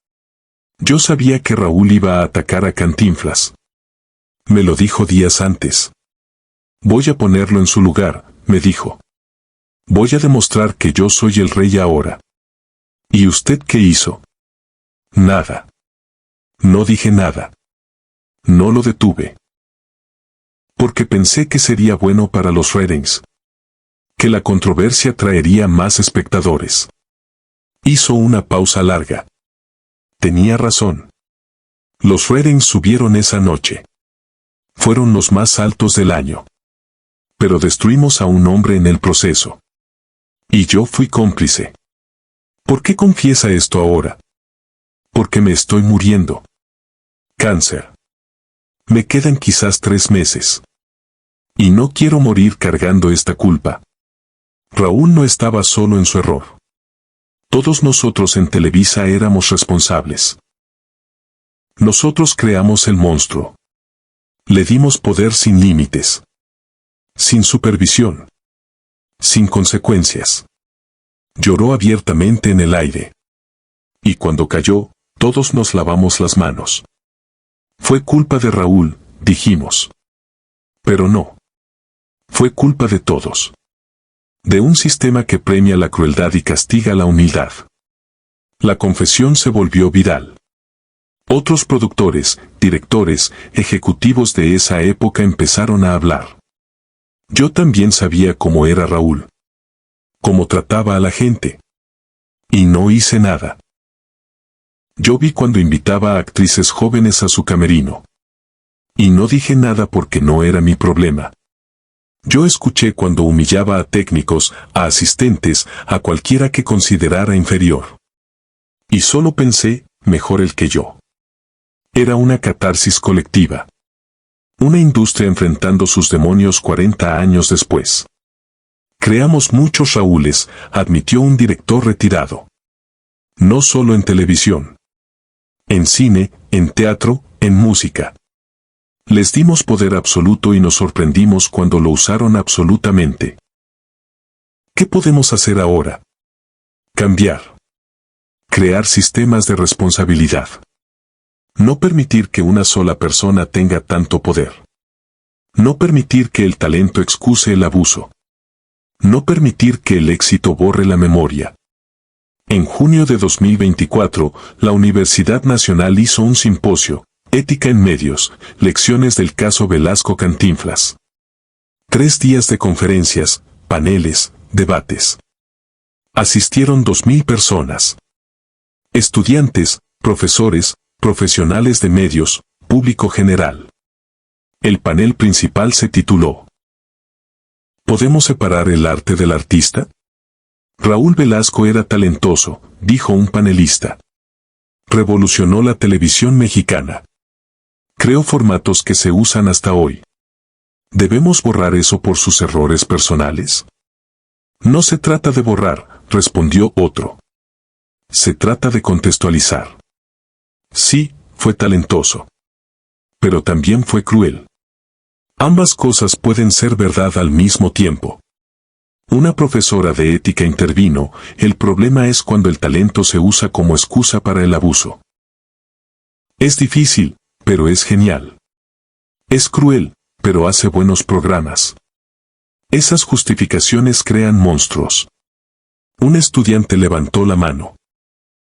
Speaker 1: Yo sabía que Raúl iba a atacar a Cantinflas. Me lo dijo días antes. Voy a ponerlo en su lugar, me dijo. Voy a demostrar que yo soy el rey ahora. ¿Y usted qué hizo? Nada. No dije nada. No lo detuve. Porque pensé que sería bueno para los ratings. Que la controversia traería más espectadores. Hizo una pausa larga. Tenía razón. Los ratings subieron esa noche. Fueron los más altos del año. Pero destruimos a un hombre en el proceso. Y yo fui cómplice. ¿Por qué confiesa esto ahora? Porque me estoy muriendo. Cáncer. Me quedan quizás 3 meses. Y no quiero morir cargando esta culpa. Raúl no estaba solo en su error. Todos nosotros en Televisa éramos responsables. Nosotros creamos el monstruo. Le dimos poder sin límites. Sin supervisión. Sin consecuencias. Lloró abiertamente en el aire. Y cuando cayó, todos nos lavamos las manos. Fue culpa de Raúl, dijimos. Pero no. Fue culpa de todos. De un sistema que premia la crueldad y castiga la humildad. La confesión se volvió viral. Otros productores, directores, ejecutivos de esa época empezaron a hablar. Yo también sabía cómo era Raúl. Cómo trataba a la gente. Y no hice nada. Yo vi cuando invitaba a actrices jóvenes a su camerino. Y no dije nada porque no era mi problema. Yo escuché cuando humillaba a técnicos, a asistentes, a cualquiera que considerara inferior. Y solo pensé, mejor él que yo. Era una catarsis colectiva. Una industria enfrentando sus demonios 40 años después. Creamos muchos Raúles, admitió un director retirado. No solo en televisión. En cine, en teatro, en música. Les dimos poder absoluto y nos sorprendimos cuando lo usaron absolutamente. ¿Qué podemos hacer ahora? Cambiar. Crear sistemas de responsabilidad. No permitir que una sola persona tenga tanto poder. No permitir que el talento excuse el abuso. No permitir que el éxito borre la memoria. En junio de 2024, la Universidad Nacional hizo un simposio, Ética en Medios, lecciones del caso Velasco Cantinflas. 3 días de conferencias, paneles, debates. Asistieron 2,000 personas. Estudiantes, profesores, profesionales de medios, público general. El panel principal se tituló ¿Podemos separar el arte del artista? Raúl Velasco era talentoso, dijo un panelista. Revolucionó la televisión mexicana. Creó formatos que se usan hasta hoy. ¿Debemos borrar eso por sus errores personales? No se trata de borrar, respondió otro. Se trata de contextualizar. Sí, fue talentoso. Pero también fue cruel. Ambas cosas pueden ser verdad al mismo tiempo. Una profesora de ética intervino, el problema es cuando el talento se usa como excusa para el abuso. Es difícil, pero es genial. Es cruel, pero hace buenos programas. Esas justificaciones crean monstruos. Un estudiante levantó la mano.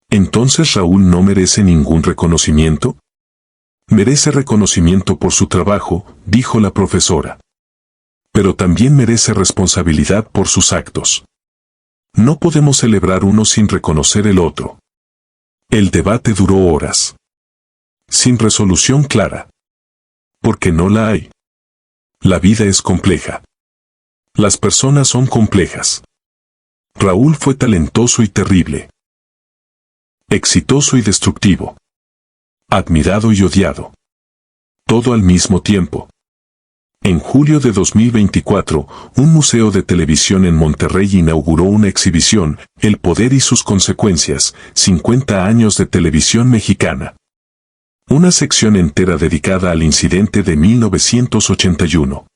Speaker 1: ¿Entonces Raúl no merece ningún reconocimiento? Merece reconocimiento por su trabajo, dijo la profesora. Pero también merece responsabilidad por sus actos. No podemos celebrar uno sin reconocer el otro. El debate duró horas. Sin resolución clara. Porque no la hay. La vida es compleja. Las personas son complejas. Raúl fue talentoso y terrible. Exitoso y destructivo. Admirado y odiado. Todo al mismo tiempo. En julio de 2024, un museo de televisión en Monterrey inauguró una exhibición, El poder y sus consecuencias, 50 años de televisión mexicana. Una sección entera dedicada al incidente de 1981.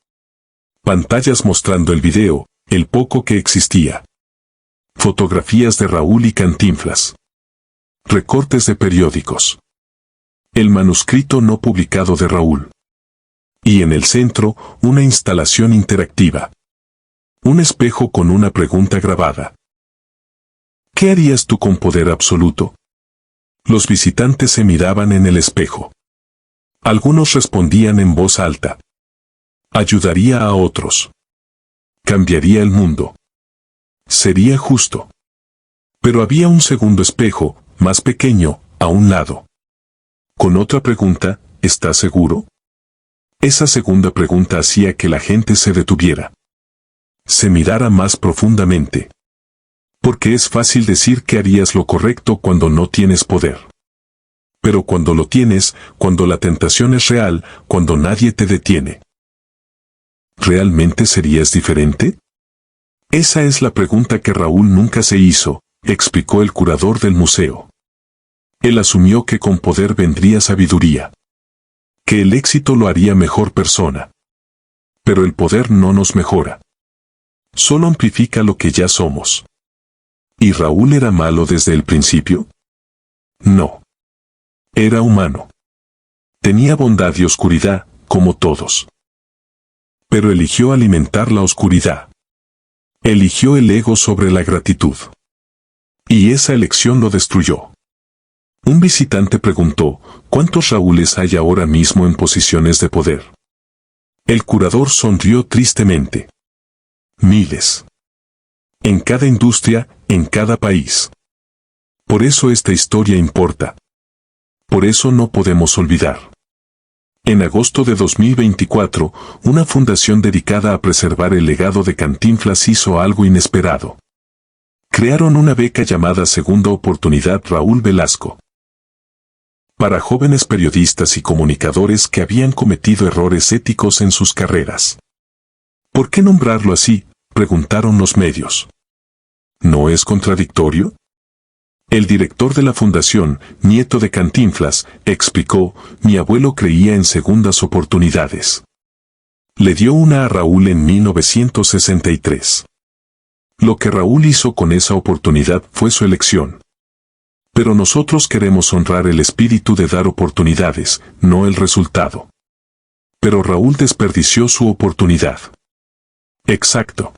Speaker 1: Pantallas mostrando el video, el poco que existía. Fotografías de Raúl y Cantinflas. Recortes de periódicos. El manuscrito no publicado de Raúl. Y en el centro, una instalación interactiva. Un espejo con una pregunta grabada. ¿Qué harías tú con poder absoluto? Los visitantes se miraban en el espejo. Algunos respondían en voz alta. Ayudaría a otros. Cambiaría el mundo. Sería justo. Pero había un segundo espejo, más pequeño, a un lado. Con otra pregunta, ¿estás seguro? Esa segunda pregunta hacía que la gente se detuviera. Se mirara más profundamente. Porque es fácil decir que harías lo correcto cuando no tienes poder. Pero cuando lo tienes, cuando la tentación es real, cuando nadie te detiene. ¿Realmente serías diferente? Esa es la pregunta que Raúl nunca se hizo, explicó el curador del museo. Él asumió que con poder vendría sabiduría. Que el éxito lo haría mejor persona. Pero el poder no nos mejora. Solo amplifica lo que ya somos. ¿Y Raúl era malo desde el principio? No. Era humano. Tenía bondad y oscuridad, como todos. Pero eligió alimentar la oscuridad. Eligió el ego sobre la gratitud. Y esa elección lo destruyó. Un visitante preguntó, ¿cuántos Raúles hay ahora mismo en posiciones de poder? El curador sonrió tristemente. Miles. En cada industria, en cada país. Por eso esta historia importa. Por eso no podemos olvidar. En agosto de 2024, una fundación dedicada a preservar el legado de Cantinflas hizo algo inesperado. Crearon una beca llamada Segunda Oportunidad Raúl Velasco. Para jóvenes periodistas y comunicadores que habían cometido errores éticos en sus carreras. ¿Por qué nombrarlo así?, preguntaron los medios. ¿No es contradictorio? El director de la fundación, nieto de Cantinflas, explicó, mi abuelo creía en segundas oportunidades. Le dio una a Raúl en 1963. Lo que Raúl hizo con esa oportunidad fue su elección. Pero nosotros queremos honrar el espíritu de dar oportunidades, no el resultado. Pero Raúl desperdició su oportunidad. Exacto.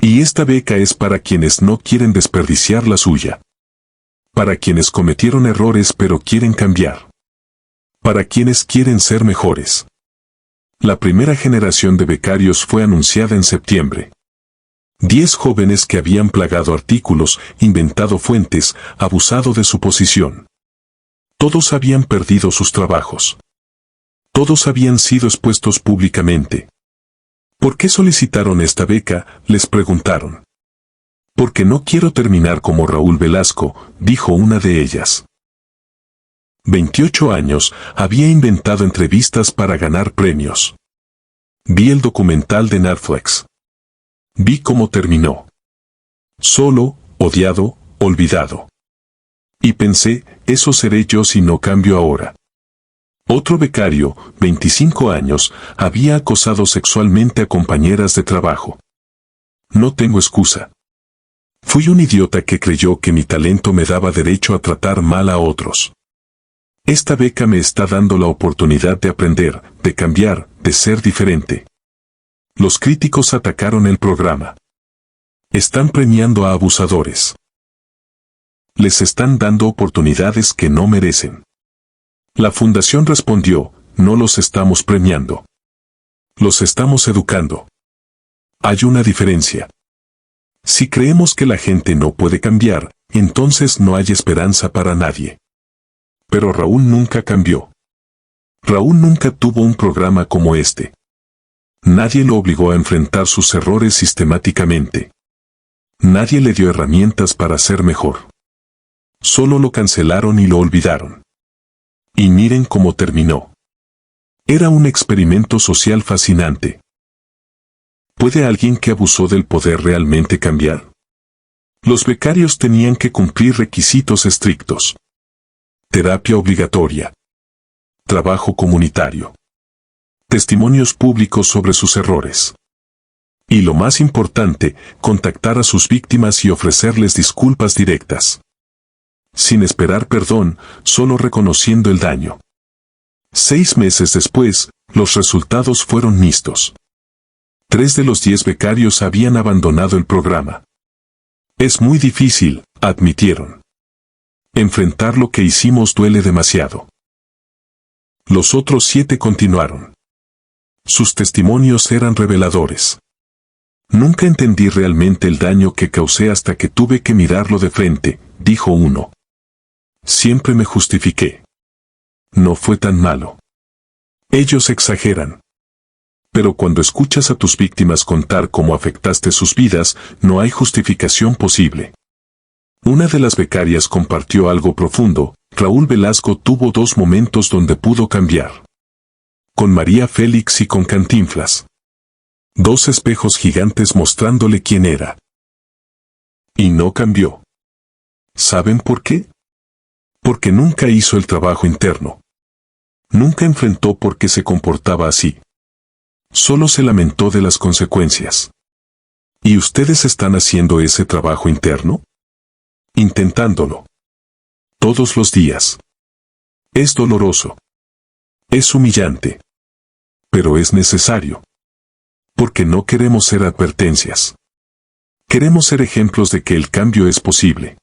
Speaker 1: Y esta beca es para quienes no quieren desperdiciar la suya. Para quienes cometieron errores pero quieren cambiar. Para quienes quieren ser mejores. La primera generación de becarios fue anunciada en septiembre. 10 jóvenes que habían plagado artículos, inventado fuentes, abusado de su posición. Todos habían perdido sus trabajos. Todos habían sido expuestos públicamente. ¿Por qué solicitaron esta beca?, les preguntaron. Porque no quiero terminar como Raúl Velasco, dijo una de ellas. 28 años, había inventado entrevistas para ganar premios. Vi el documental de Netflix. Vi cómo terminó. Solo, odiado, olvidado. Y pensé, eso seré yo si no cambio ahora. Otro becario, 25 años, había acosado sexualmente a compañeras de trabajo. No tengo excusa. Fui un idiota que creyó que mi talento me daba derecho a tratar mal a otros. Esta beca me está dando la oportunidad de aprender, de cambiar, de ser diferente. Los críticos atacaron el programa. Están premiando a abusadores. Les están dando oportunidades que no merecen. La fundación respondió, no los estamos premiando. Los estamos educando. Hay una diferencia. Si creemos que la gente no puede cambiar, entonces no hay esperanza para nadie. Pero Raúl nunca cambió. Raúl nunca tuvo un programa como este. Nadie lo obligó a enfrentar sus errores sistemáticamente. Nadie le dio herramientas para ser mejor. Solo lo cancelaron y lo olvidaron. Y miren cómo terminó. Era un experimento social fascinante. ¿Puede alguien que abusó del poder realmente cambiar? Los becarios tenían que cumplir requisitos estrictos. Terapia obligatoria. Trabajo comunitario. Testimonios públicos sobre sus errores. Y lo más importante, contactar a sus víctimas y ofrecerles disculpas directas. Sin esperar perdón, solo reconociendo el daño. 6 meses después, los resultados fueron mixtos. 3 de los 10 becarios habían abandonado el programa. Es muy difícil, admitieron. Enfrentar lo que hicimos duele demasiado. Los otros 7 continuaron. Sus testimonios eran reveladores. Nunca entendí realmente el daño que causé hasta que tuve que mirarlo de frente, dijo uno. Siempre me justifiqué. No fue tan malo. Ellos exageran. Pero cuando escuchas a tus víctimas contar cómo afectaste sus vidas, no hay justificación posible. Una de las becarias compartió algo profundo. Raúl Velasco tuvo 2 momentos donde pudo cambiar. Con María Félix y con Cantinflas. 2 espejos gigantes mostrándole quién era. Y no cambió. ¿Saben por qué? Porque nunca hizo el trabajo interno. Nunca enfrentó por qué se comportaba así. Solo se lamentó de las consecuencias. ¿Y ustedes están haciendo ese trabajo interno? Intentándolo. Todos los días. Es doloroso. Es humillante. Pero es necesario. Porque no queremos ser advertencias. Queremos ser ejemplos de que el cambio es posible.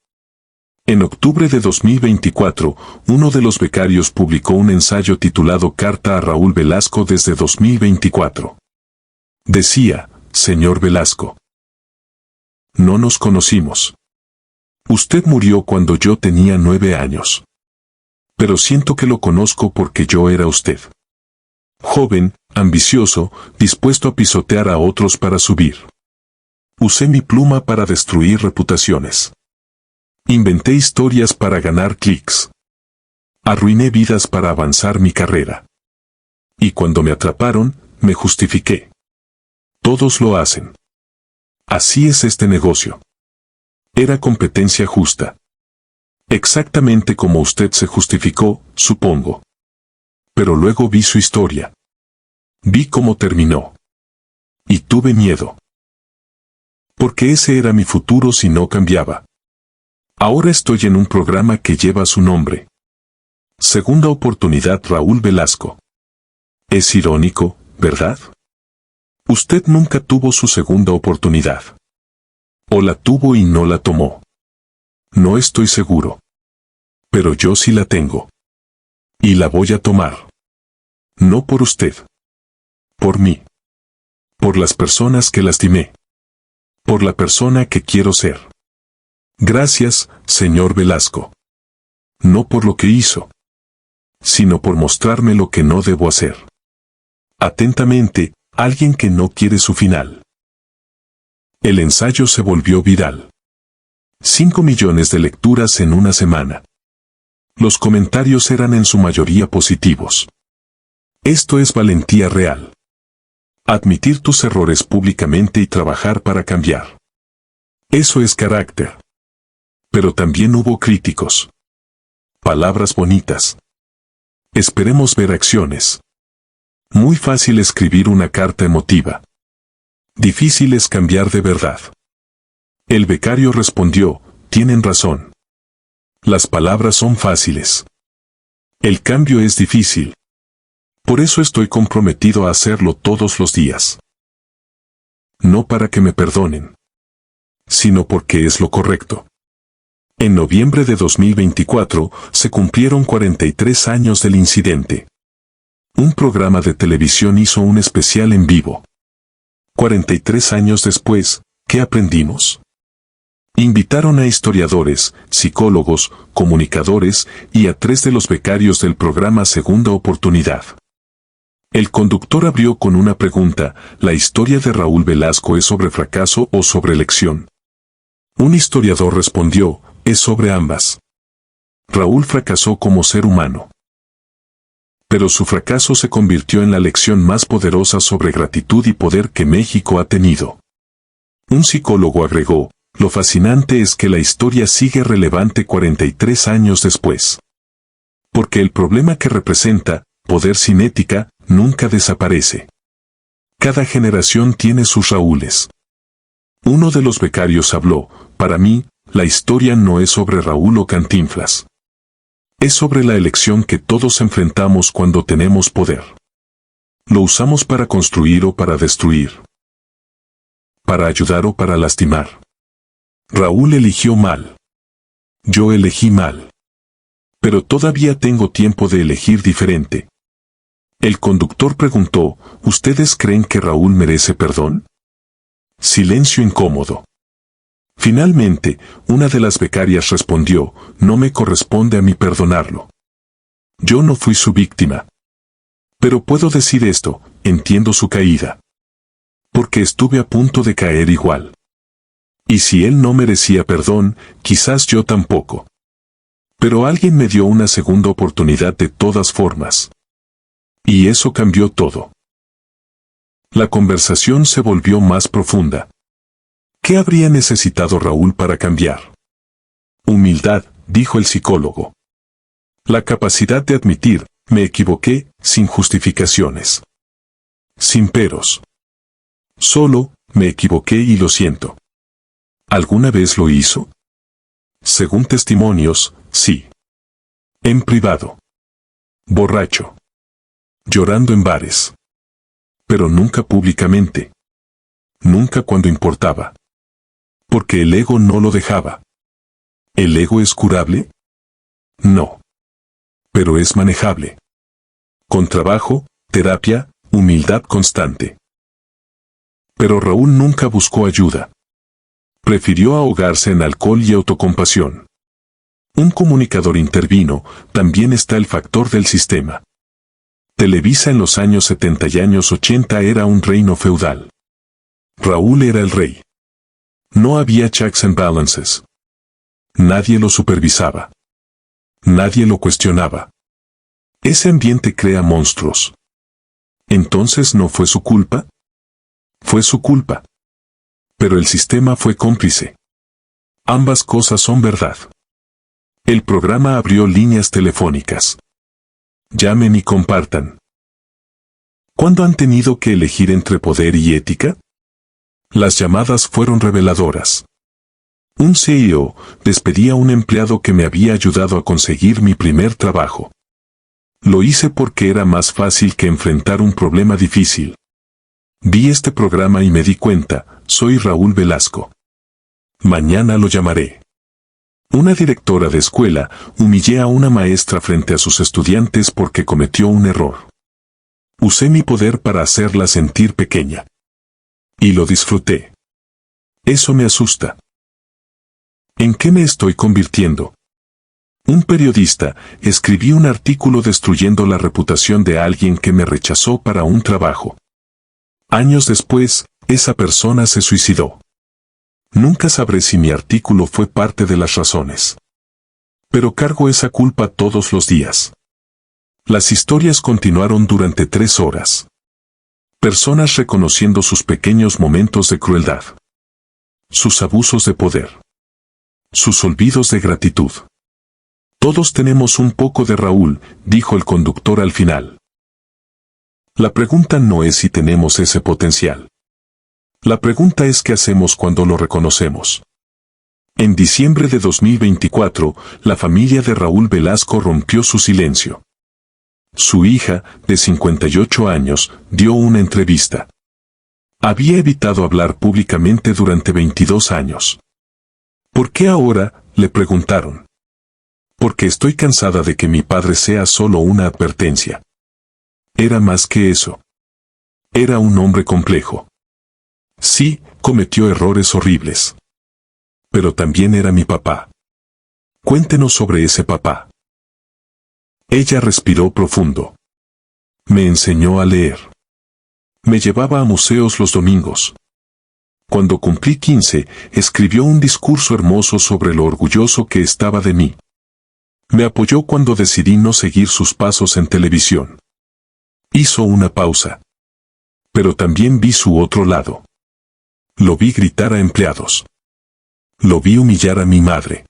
Speaker 1: En octubre de 2024, uno de los becarios publicó un ensayo titulado Carta a Raúl Velasco desde 2024. Decía, señor Velasco. No nos conocimos. Usted murió cuando yo tenía 9 años. Pero siento que lo conozco porque yo era usted. Joven, ambicioso, dispuesto a pisotear a otros para subir. Usé mi pluma para destruir reputaciones. Inventé historias para ganar clics. Arruiné vidas para avanzar mi carrera. Y cuando me atraparon, me justifiqué. Todos lo hacen. Así es este negocio. Era competencia justa. Exactamente como usted se justificó, supongo. Pero luego vi su historia. Vi cómo terminó. Y tuve miedo. Porque ese era mi futuro si no cambiaba. Ahora estoy en un programa que lleva su nombre. Segunda oportunidad Raúl Velasco. Es irónico, ¿verdad? Usted nunca tuvo su segunda oportunidad. O la tuvo y no la tomó. No estoy seguro. Pero yo sí la tengo. Y la voy a tomar. No por usted. Por mí. Por las personas que lastimé. Por la persona que quiero ser. Gracias, señor Velasco. No por lo que hizo. Sino por mostrarme lo que no debo hacer. Atentamente, alguien que no quiere su final. El ensayo se volvió viral. 5 millones de lecturas en una semana. Los comentarios eran en su mayoría positivos. Esto es valentía real. Admitir tus errores públicamente y trabajar para cambiar. Eso es carácter. Pero también hubo críticos. Palabras bonitas. Esperemos ver acciones. Muy fácil escribir una carta emotiva. Difícil es cambiar de verdad. El becario respondió, tienen razón. Las palabras son fáciles. El cambio es difícil. Por eso estoy comprometido a hacerlo todos los días. No para que me perdonen, sino porque es lo correcto. En noviembre de 2024, se cumplieron 43 años del incidente. Un programa de televisión hizo un especial en vivo. 43 años después, ¿qué aprendimos? Invitaron a historiadores, psicólogos, comunicadores y a 3 de los becarios del programa Segunda Oportunidad. El conductor abrió con una pregunta: ¿la historia de Raúl Velasco es sobre fracaso o sobre elección? Un historiador respondió: es sobre ambas. Raúl fracasó como ser humano. Pero su fracaso se convirtió en la lección más poderosa sobre gratitud y poder que México ha tenido. Un psicólogo agregó: lo fascinante es que la historia sigue relevante 43 años después. Porque el problema que representa, poder sin ética, nunca desaparece. Cada generación tiene sus Raúles. Uno de los becarios habló: para mí, la historia no es sobre Raúl o Cantinflas. Es sobre la elección que todos enfrentamos cuando tenemos poder. Lo usamos para construir o para destruir. Para ayudar o para lastimar. Raúl eligió mal. Yo elegí mal. Pero todavía tengo tiempo de elegir diferente. El conductor preguntó: ¿ustedes creen que Raúl merece perdón? Silencio incómodo. Finalmente, una de las becarias respondió: no me corresponde a mí perdonarlo. Yo no fui su víctima. Pero puedo decir esto: entiendo su caída. Porque estuve a punto de caer igual. Y si él no merecía perdón, quizás yo tampoco. Pero alguien me dio una segunda oportunidad de todas formas. Y eso cambió todo. La conversación se volvió más profunda. ¿Qué habría necesitado Raúl para cambiar? Humildad, dijo el psicólogo. La capacidad de admitir: me equivoqué, sin justificaciones. Sin peros. Solo: me equivoqué y lo siento. ¿Alguna vez lo hizo? Según testimonios, sí. En privado. Borracho. Llorando en bares. Pero nunca públicamente. Nunca cuando importaba. Porque el ego no lo dejaba. ¿El ego es curable? No. Pero es manejable. Con trabajo, terapia, humildad constante. Pero Raúl nunca buscó ayuda. Prefirió ahogarse en alcohol y autocompasión. Un comunicador intervino: también está el factor del sistema. Televisa en los años 70 y años 80 era un reino feudal. Raúl era el rey. No había checks and balances. Nadie lo supervisaba. Nadie lo cuestionaba. Ese ambiente crea monstruos. ¿Entonces no fue su culpa? Fue su culpa. Pero el sistema fue cómplice. Ambas cosas son verdad. El programa abrió líneas telefónicas. Llamen y compartan. ¿Cuándo han tenido que elegir entre poder y ética? Las llamadas fueron reveladoras. Un CEO despedía a un empleado que me había ayudado a conseguir mi primer trabajo. Lo hice porque era más fácil que enfrentar un problema difícil. Vi este programa y me di cuenta: soy Raúl Velasco. Mañana lo llamaré. Una directora de escuela humillé a una maestra frente a sus estudiantes porque cometió un error. Usé mi poder para hacerla sentir pequeña. Y lo disfruté. Eso me asusta. ¿En qué me estoy convirtiendo? Un periodista escribí un artículo destruyendo la reputación de alguien que me rechazó para un trabajo. Años después, esa persona se suicidó. Nunca sabré si mi artículo fue parte de las razones. Pero cargo esa culpa todos los días. Las historias continuaron durante 3 horas. Personas reconociendo sus pequeños momentos de crueldad. Sus abusos de poder. Sus olvidos de gratitud. Todos tenemos un poco de Raúl, dijo el conductor al final. La pregunta no es si tenemos ese potencial. La pregunta es qué hacemos cuando lo reconocemos. En diciembre de 2024, la familia de Raúl Velasco rompió su silencio. Su hija, de 58 años, dio una entrevista. Había evitado hablar públicamente durante 22 años. ¿Por qué ahora?, le preguntaron. Porque estoy cansada de que mi padre sea solo una advertencia. Era más que eso. Era un hombre complejo. Sí, cometió errores horribles. pero también era mi papá. Cuéntenos sobre ese papá. Ella respiró profundo. Me enseñó a leer. Me llevaba a museos los domingos. Cuando cumplí 15, escribió un discurso hermoso sobre lo orgulloso que estaba de mí. Me apoyó cuando decidí no seguir sus pasos en televisión. Hizo una pausa. Pero también vi su otro lado. Lo vi gritar a empleados. Lo vi humillar a mi madre.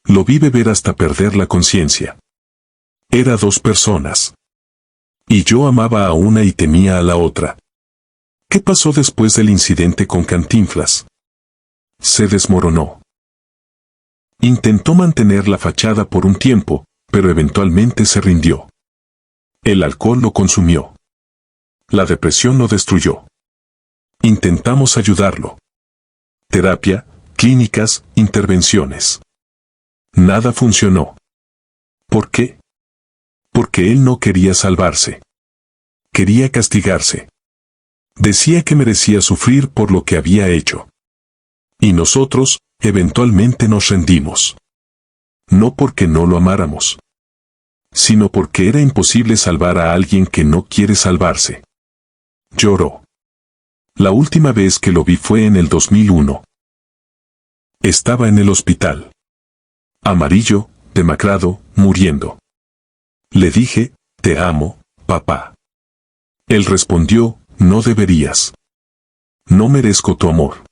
Speaker 1: Lo vi beber hasta perder la conciencia. Era dos personas. Y yo amaba a una y temía a la otra. ¿Qué pasó después del incidente con Cantinflas? Se desmoronó. Intentó mantener la fachada por un tiempo, pero eventualmente se rindió. El alcohol lo consumió. La depresión lo destruyó. Intentamos ayudarlo. Terapia, clínicas, intervenciones. Nada funcionó. ¿Por qué? Porque él no quería salvarse. Quería castigarse. Decía que merecía sufrir por lo que había hecho. Y nosotros, eventualmente nos rendimos. No porque no lo amáramos, sino porque era imposible salvar a alguien que no quiere salvarse. Lloró. La última vez que lo vi fue en el 2001. Estaba en el hospital. Amarillo, demacrado, muriendo. Le dije, te amo, papá. Él respondió, no deberías. No merezco tu amor.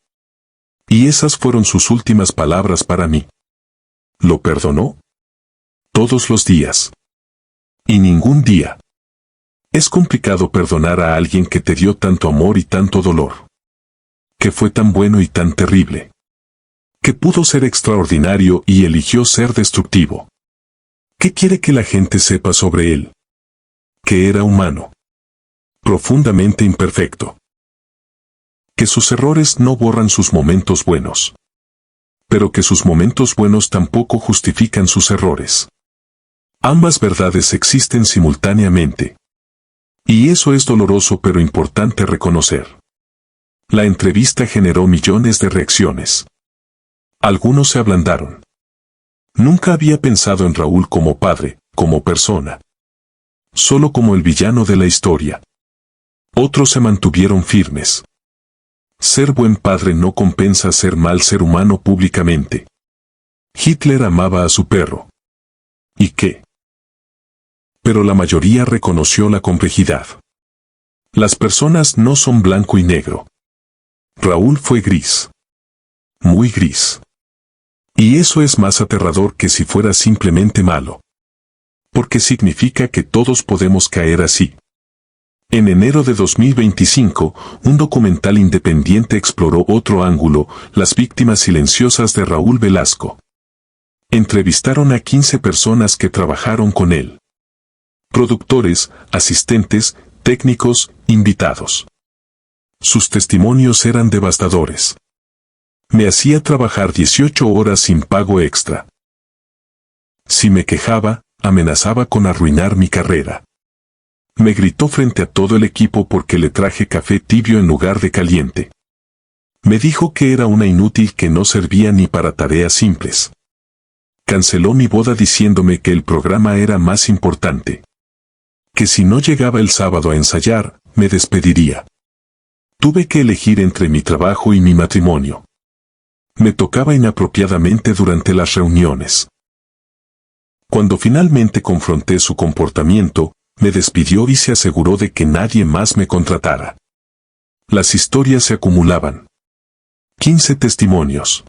Speaker 1: Y esas fueron sus últimas palabras para mí. ¿Lo perdonó? Todos los días. Y ningún día. Es complicado perdonar a alguien que te dio tanto amor y tanto dolor. Que fue tan bueno y tan terrible. Que pudo ser extraordinario y eligió ser destructivo. ¿Qué quiere que la gente sepa sobre él? Que era humano. Profundamente imperfecto. Que sus errores no borran sus momentos buenos. Pero que sus momentos buenos tampoco justifican sus errores. Ambas verdades existen simultáneamente. Y eso es doloroso pero importante reconocer. La entrevista generó millones de reacciones. Algunos se ablandaron. Nunca había pensado en Raúl como padre, como persona. Solo como el villano de la historia. Otros se mantuvieron firmes. Ser buen padre no compensa ser mal ser humano públicamente. Hitler amaba a su perro. ¿Y qué? Pero la mayoría reconoció la complejidad. Las personas no son blanco y negro. Raúl fue gris. Muy gris. Y eso es más aterrador que si fuera simplemente malo. Porque significa que todos podemos caer así. En enero de 2025, un documental independiente exploró otro ángulo, las víctimas silenciosas de Raúl Velasco. Entrevistaron a 15 personas que trabajaron con él. Productores, asistentes, técnicos, invitados. Sus testimonios eran devastadores. Me hacía trabajar 18 horas sin pago extra. Si me quejaba, amenazaba con arruinar mi carrera. Me gritó frente a todo el equipo porque le traje café tibio en lugar de caliente. Me dijo que era una inútil que no servía ni para tareas simples. Canceló mi boda diciéndome que el programa era más importante. Que si no llegaba el sábado a ensayar, me despediría. Tuve que elegir entre mi trabajo y mi matrimonio. Me tocaba inapropiadamente durante las reuniones. Cuando finalmente confronté su comportamiento, me despidió y se aseguró de que nadie más me contratara. Las historias se acumulaban. 15 testimonios.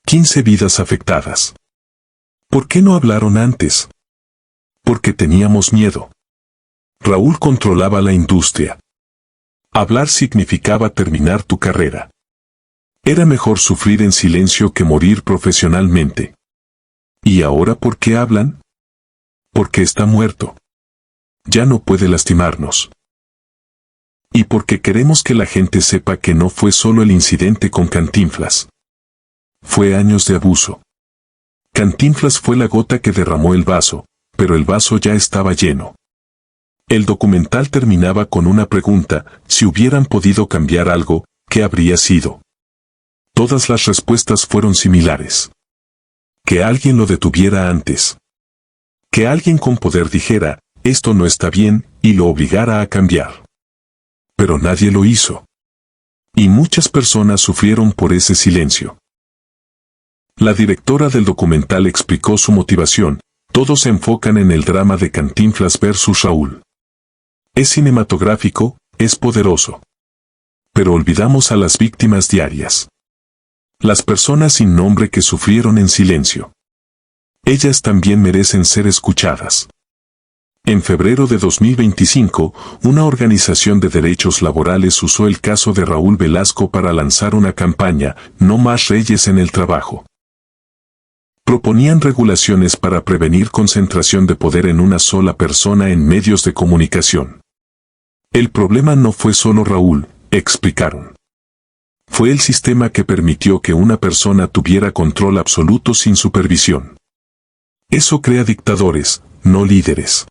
Speaker 1: 15 vidas afectadas. ¿Por qué no hablaron antes? Porque teníamos miedo. Raúl controlaba la industria. Hablar significaba terminar tu carrera. Era mejor sufrir en silencio que morir profesionalmente. ¿Y ahora por qué hablan? Porque está muerto. Ya no puede lastimarnos. Y porque queremos que la gente sepa que no fue solo el incidente con Cantinflas. Fue años de abuso. Cantinflas fue la gota que derramó el vaso, pero el vaso ya estaba lleno. El documental terminaba con una pregunta: si hubieran podido cambiar algo, ¿qué habría sido? Todas las respuestas fueron similares. Que alguien lo detuviera antes. Que alguien con poder dijera, esto no está bien, y lo obligara a cambiar. Pero nadie lo hizo. Y muchas personas sufrieron por ese silencio. La directora del documental explicó su motivación: todos se enfocan en el drama de Cantinflas versus Raúl. Es cinematográfico, es poderoso. Pero olvidamos a las víctimas diarias. Las personas sin nombre que sufrieron en silencio. Ellas también merecen ser escuchadas. En febrero de 2025, una organización de derechos laborales usó el caso de Raúl Velasco para lanzar una campaña, No más reyes en el trabajo. Proponían regulaciones para prevenir concentración de poder en una sola persona en medios de comunicación. El problema no fue solo Raúl, explicaron. Fue el sistema que permitió que una persona tuviera control absoluto sin supervisión. Eso crea dictadores, no líderes.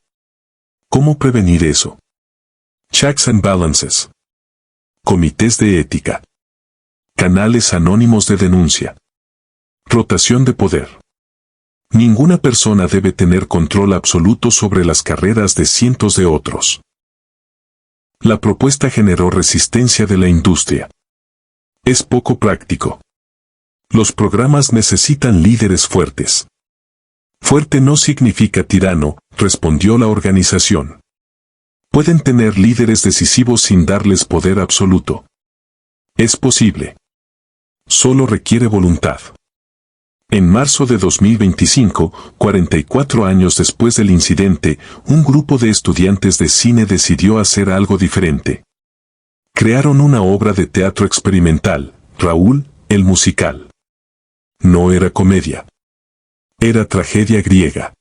Speaker 1: ¿Cómo prevenir eso? Checks and balances. Comités de ética. Canales anónimos de denuncia. Rotación de poder. Ninguna persona debe tener control absoluto sobre las carreras de cientos de otros. La propuesta generó resistencia de la industria. Es poco práctico. Los programas necesitan líderes fuertes. Fuerte no significa tirano, respondió la organización. Pueden tener líderes decisivos sin darles poder absoluto. Es posible. Solo requiere voluntad. En marzo de 2025, 44 años después del incidente, un grupo de estudiantes de cine decidió hacer algo diferente. Crearon una obra de teatro experimental, Raúl, el musical. No era comedia. Era tragedia griega.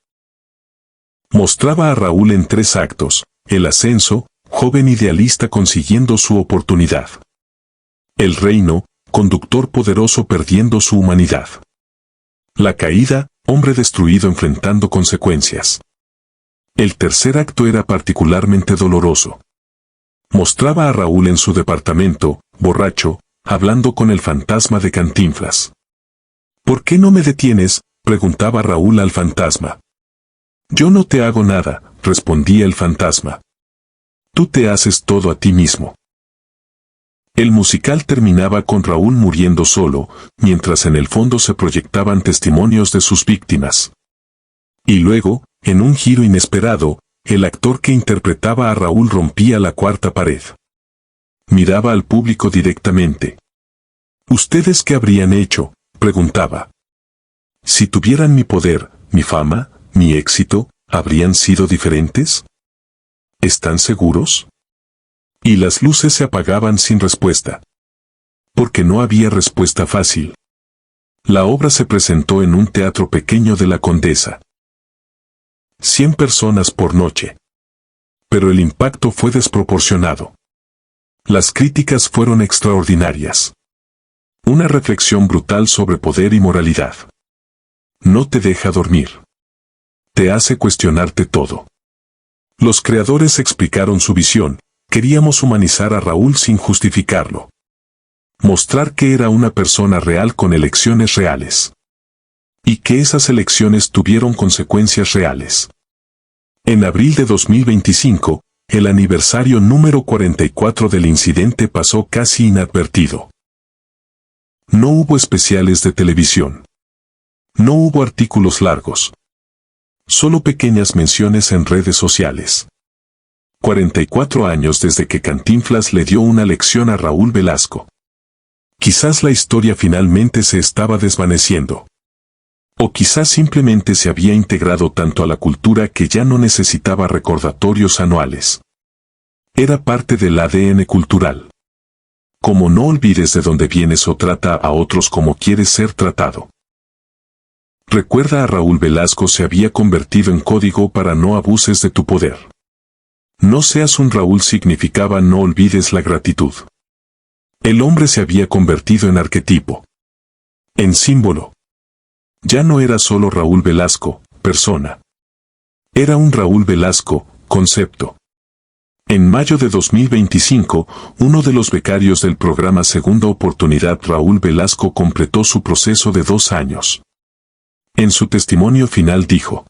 Speaker 1: Mostraba a Raúl en 3 actos: el ascenso, joven idealista consiguiendo su oportunidad. El reino, conductor poderoso perdiendo su humanidad. La caída, hombre destruido enfrentando consecuencias. El tercer acto era particularmente doloroso. Mostraba a Raúl en su departamento, borracho, hablando con el fantasma de Cantinflas. ¿Por qué no me detienes?, preguntaba Raúl al fantasma. Yo no te hago nada, respondía el fantasma. Tú te haces todo a ti mismo. El musical terminaba con Raúl muriendo solo, mientras en el fondo se proyectaban testimonios de sus víctimas. Y luego, en un giro inesperado, el actor que interpretaba a Raúl rompía la cuarta pared. Miraba al público directamente. ¿Ustedes qué habrían hecho?, preguntaba. Si tuvieran mi poder, mi fama, mi éxito, ¿habrían sido diferentes? ¿Están seguros? Y las luces se apagaban sin respuesta. Porque no había respuesta fácil. La obra se presentó en un teatro pequeño de la Condesa. 100 personas por noche. Pero el impacto fue desproporcionado. Las críticas fueron extraordinarias. Una reflexión brutal sobre poder y moralidad. No te deja dormir. Te hace cuestionarte todo. Los creadores explicaron su visión: queríamos humanizar a Raúl sin justificarlo. Mostrar que era una persona real con elecciones reales. Y que esas elecciones tuvieron consecuencias reales. En abril de 2025, el aniversario número 44 del incidente pasó casi inadvertido. No hubo especiales de televisión. No hubo artículos largos. Solo pequeñas menciones en redes sociales. 44 años desde que Cantinflas le dio una lección a Raúl Velasco. Quizás la historia finalmente se estaba desvaneciendo. O quizás simplemente se había integrado tanto a la cultura que ya no necesitaba recordatorios anuales. Era parte del ADN cultural. Como no olvides de dónde vienes o trata a otros como quieres ser tratado. Recuerda a Raúl Velasco se había convertido en código para no abuses de tu poder. No seas un Raúl significaba no olvides la gratitud. El hombre se había convertido en arquetipo. En símbolo. Ya no era solo Raúl Velasco, persona. Era un Raúl Velasco, concepto. En mayo de 2025, uno de los becarios del programa Segunda Oportunidad, Raúl Velasco, completó su proceso de 2 años. En su testimonio final dijo: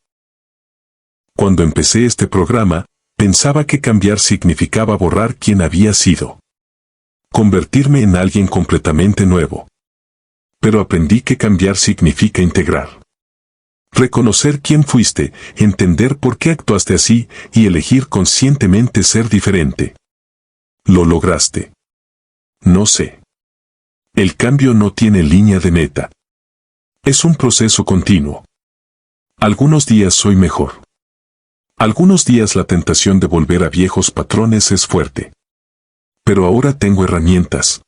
Speaker 1: "Cuando empecé este programa, pensaba que cambiar significaba borrar quién había sido. Convertirme en alguien completamente nuevo. Pero aprendí que cambiar significa integrar. Reconocer quién fuiste, entender por qué actuaste así y elegir conscientemente ser diferente. Lo lograste. No sé. El cambio no tiene línea de meta. Es un proceso continuo. Algunos días soy mejor. Algunos días la tentación de volver a viejos patrones es fuerte. Pero ahora tengo herramientas.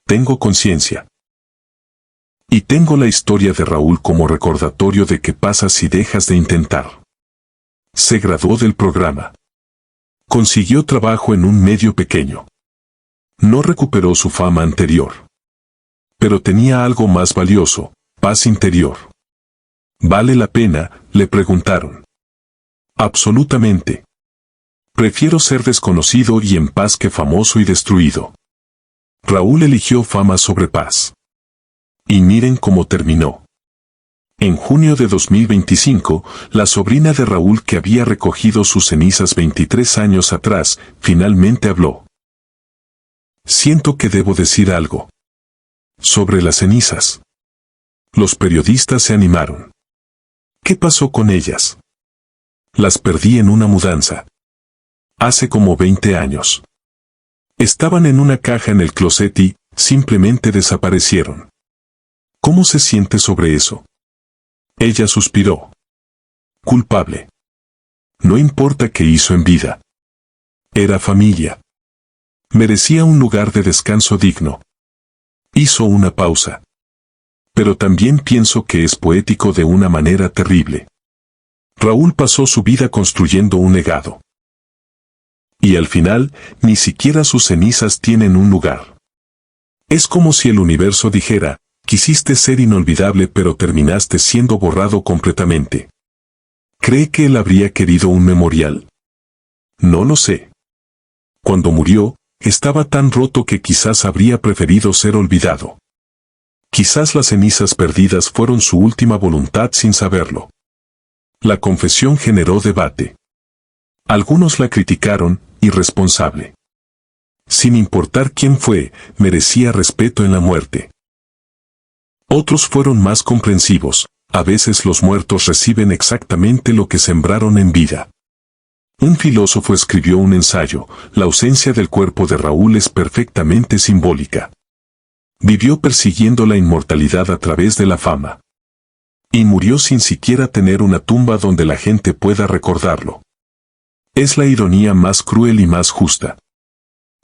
Speaker 1: Tengo conciencia. Y tengo la historia de Raúl como recordatorio de qué pasa si dejas de intentar". Se graduó del programa. Consiguió trabajo en un medio pequeño. No recuperó su fama anterior. Pero tenía algo más valioso: paz interior. ¿Vale la pena?, le preguntaron. Absolutamente. Prefiero ser desconocido y en paz que famoso y destruido. Raúl eligió fama sobre paz. Y miren cómo terminó. En junio de 2025, la sobrina de Raúl, que había recogido sus cenizas 23 años atrás, finalmente habló. "Siento que debo decir algo. Sobre las cenizas". Los periodistas se animaron. "¿Qué pasó con ellas?". "Las perdí en una mudanza. Hace como 20 años. Estaban en una caja en el closet y simplemente desaparecieron". ¿Cómo se siente sobre eso? Ella suspiró. Culpable. No importa qué hizo en vida. Era familia. Merecía un lugar de descanso digno. Hizo una pausa. Pero también pienso que es poético de una manera terrible. Raúl pasó su vida construyendo un legado. Y al final, ni siquiera sus cenizas tienen un lugar. Es como si el universo dijera: "Quisiste ser inolvidable pero terminaste siendo borrado completamente". ¿Cree que él habría querido un memorial? No lo sé. Cuando murió, estaba tan roto que quizás habría preferido ser olvidado. Quizás las cenizas perdidas fueron su última voluntad sin saberlo. La confesión generó debate. Algunos la criticaron, irresponsable. Sin importar quién fue, merecía respeto en la muerte. Otros fueron más comprensivos: a veces los muertos reciben exactamente lo que sembraron en vida. Un filósofo escribió un ensayo: "La ausencia del cuerpo de Raúl es perfectamente simbólica". Vivió persiguiendo la inmortalidad a través de la fama. Y murió sin siquiera tener una tumba donde la gente pueda recordarlo. Es la ironía más cruel y más justa.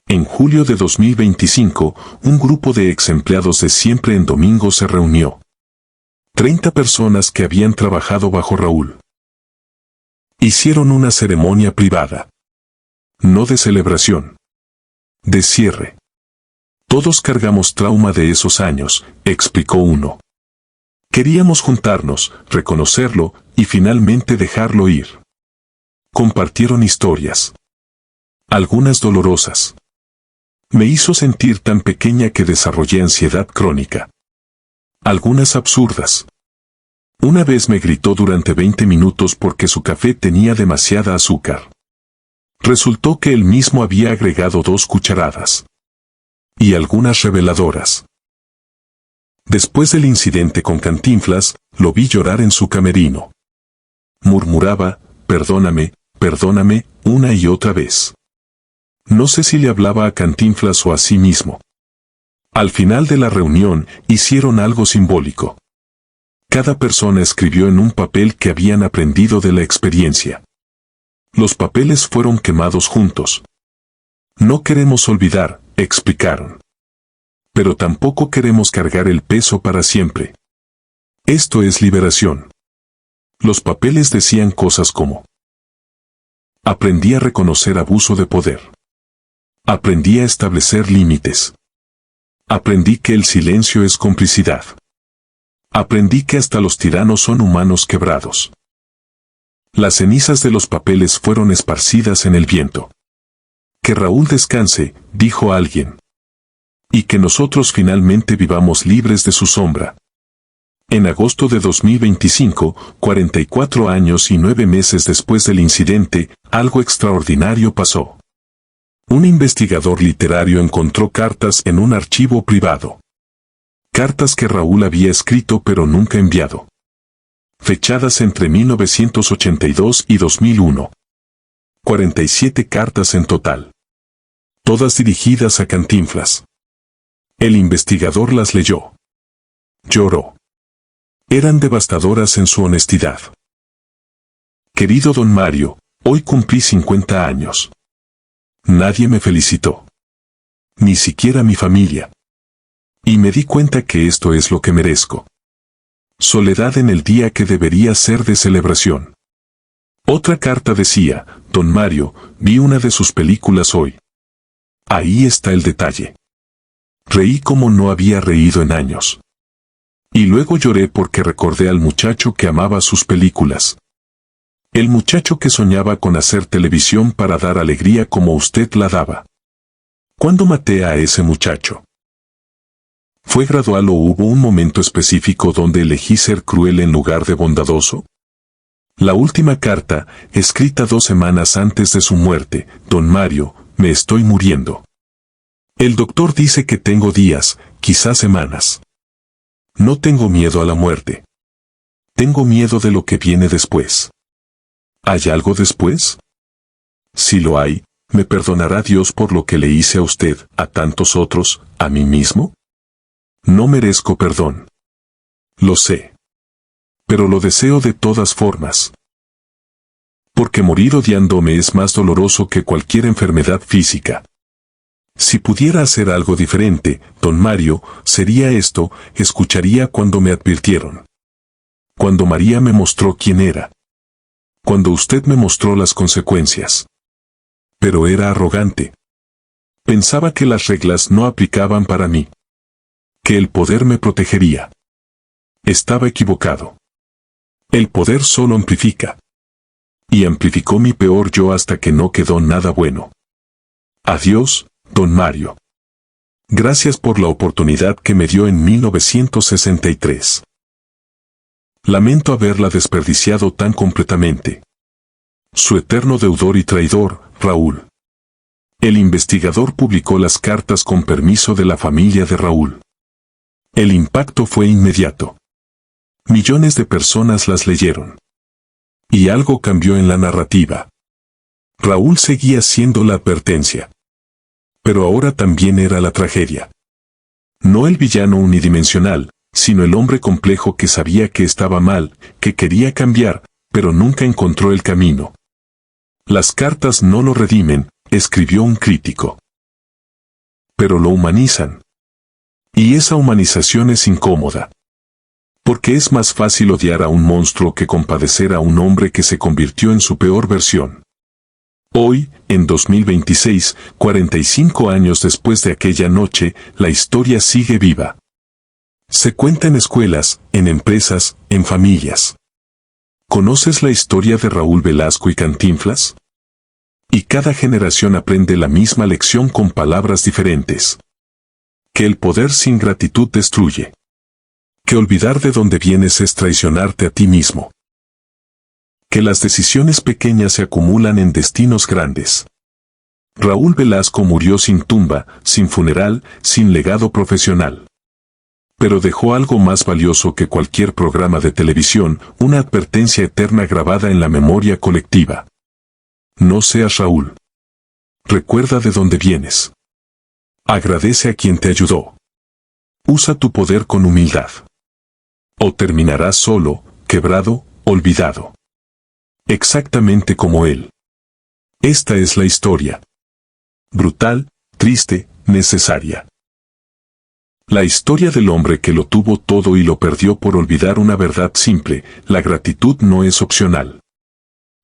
Speaker 1: En julio de 2025, un grupo de ex empleados de Siempre en Domingo se reunió. 30 personas que habían trabajado bajo Raúl. Hicieron una ceremonia privada. No de celebración. De cierre. "Todos cargamos trauma de esos años", explicó uno. "Queríamos juntarnos, reconocerlo y finalmente dejarlo ir". Compartieron historias. Algunas dolorosas. "Me hizo sentir tan pequeña que desarrollé ansiedad crónica". Algunas absurdas. Una vez me gritó durante 20 minutos porque su café tenía demasiada azúcar. Resultó que él mismo había agregado 2 cucharadas. Y algunas reveladoras. Después del incidente con Cantinflas, lo vi llorar en su camerino. Murmuraba: "Perdóname, perdóname", una y otra vez. No sé si le hablaba a Cantinflas o a sí mismo. Al final de la reunión, hicieron algo simbólico. Cada persona escribió en un papel que habían aprendido de la experiencia. Los papeles fueron quemados juntos. "No queremos olvidar", explicaron. "Pero tampoco queremos cargar el peso para siempre. Esto es liberación". Los papeles decían cosas como: "Aprendí a reconocer abuso de poder. Aprendí a establecer límites. Aprendí que el silencio es complicidad. Aprendí que hasta los tiranos son humanos quebrados". Las cenizas de los papeles fueron esparcidas en el viento. Que Raúl descanse, dijo alguien. Y que nosotros finalmente vivamos libres de su sombra. En agosto de 2025, 44 años y 9 meses después del incidente, algo extraordinario pasó. Un investigador literario encontró cartas en un archivo privado. Cartas que Raúl había escrito pero nunca enviado. Fechadas entre 1982 y 2001. 47 cartas en total. Todas dirigidas a Cantinflas. El investigador las leyó. Lloró. Eran devastadoras en su honestidad. Querido don Mario, hoy cumplí 50 años. Nadie me felicitó. Ni siquiera mi familia. Y me di cuenta que esto es lo que merezco. Soledad en el día que debería ser de celebración. Otra carta decía, don Mario, vi una de sus películas hoy. Ahí está el detalle. Reí como no había reído en años. Y luego lloré porque recordé al muchacho que amaba sus películas. El muchacho que soñaba con hacer televisión para dar alegría como usted la daba. ¿Cuándo maté a ese muchacho? ¿Fue gradual o hubo un momento específico donde elegí ser cruel en lugar de bondadoso? La última carta, escrita 2 semanas antes de su muerte, don Mario, me estoy muriendo. El doctor dice que tengo días, quizás semanas. No tengo miedo a la muerte. Tengo miedo de lo que viene después. ¿Hay algo después? Si lo hay, ¿me perdonará Dios por lo que le hice a usted, a tantos otros, a mí mismo? No merezco perdón. Lo sé. Pero lo deseo de todas formas. Porque morir odiándome es más doloroso que cualquier enfermedad física. Si pudiera hacer algo diferente, don Mario, sería esto, escucharía cuando me advirtieron. Cuando María me mostró quién era. Cuando usted me mostró las consecuencias. Pero era arrogante. Pensaba que las reglas no aplicaban para mí. Que el poder me protegería. Estaba equivocado. El poder solo amplifica. Y amplificó mi peor yo hasta que no quedó nada bueno. Adiós, don Mario. Gracias por la oportunidad que me dio en 1963. Lamento haberla desperdiciado tan completamente. Su eterno deudor y traidor, Raúl. El investigador publicó las cartas con permiso de la familia de Raúl. El impacto fue inmediato. Millones de personas las leyeron. Y algo cambió en la narrativa. Raúl seguía siendo la advertencia. Pero ahora también era la tragedia. No el villano unidimensional, sino el hombre complejo que sabía que estaba mal, que quería cambiar, pero nunca encontró el camino. Las cartas no lo redimen, escribió un crítico. Pero lo humanizan. Y esa humanización es incómoda. Porque es más fácil odiar a un monstruo que compadecer a un hombre que se convirtió en su peor versión. Hoy, en 2026, 45 años después de aquella noche, la historia sigue viva. Se cuenta en escuelas, en empresas, en familias. ¿Conoces la historia de Raúl Velasco y Cantinflas? Y cada generación aprende la misma lección con palabras diferentes. Que el poder sin gratitud destruye. Que olvidar de dónde vienes es traicionarte a ti mismo. Que las decisiones pequeñas se acumulan en destinos grandes. Raúl Velasco murió sin tumba, sin funeral, sin legado profesional. Pero dejó algo más valioso que cualquier programa de televisión, una advertencia eterna grabada en la memoria colectiva. No seas Raúl. Recuerda de dónde vienes. Agradece a quien te ayudó. Usa tu poder con humildad. O terminarás solo, quebrado, olvidado. Exactamente como él. Esta es la historia. Brutal, triste, necesaria. La historia del hombre que lo tuvo todo y lo perdió por olvidar una verdad simple: la gratitud no es opcional.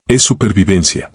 Speaker 1: Es supervivencia.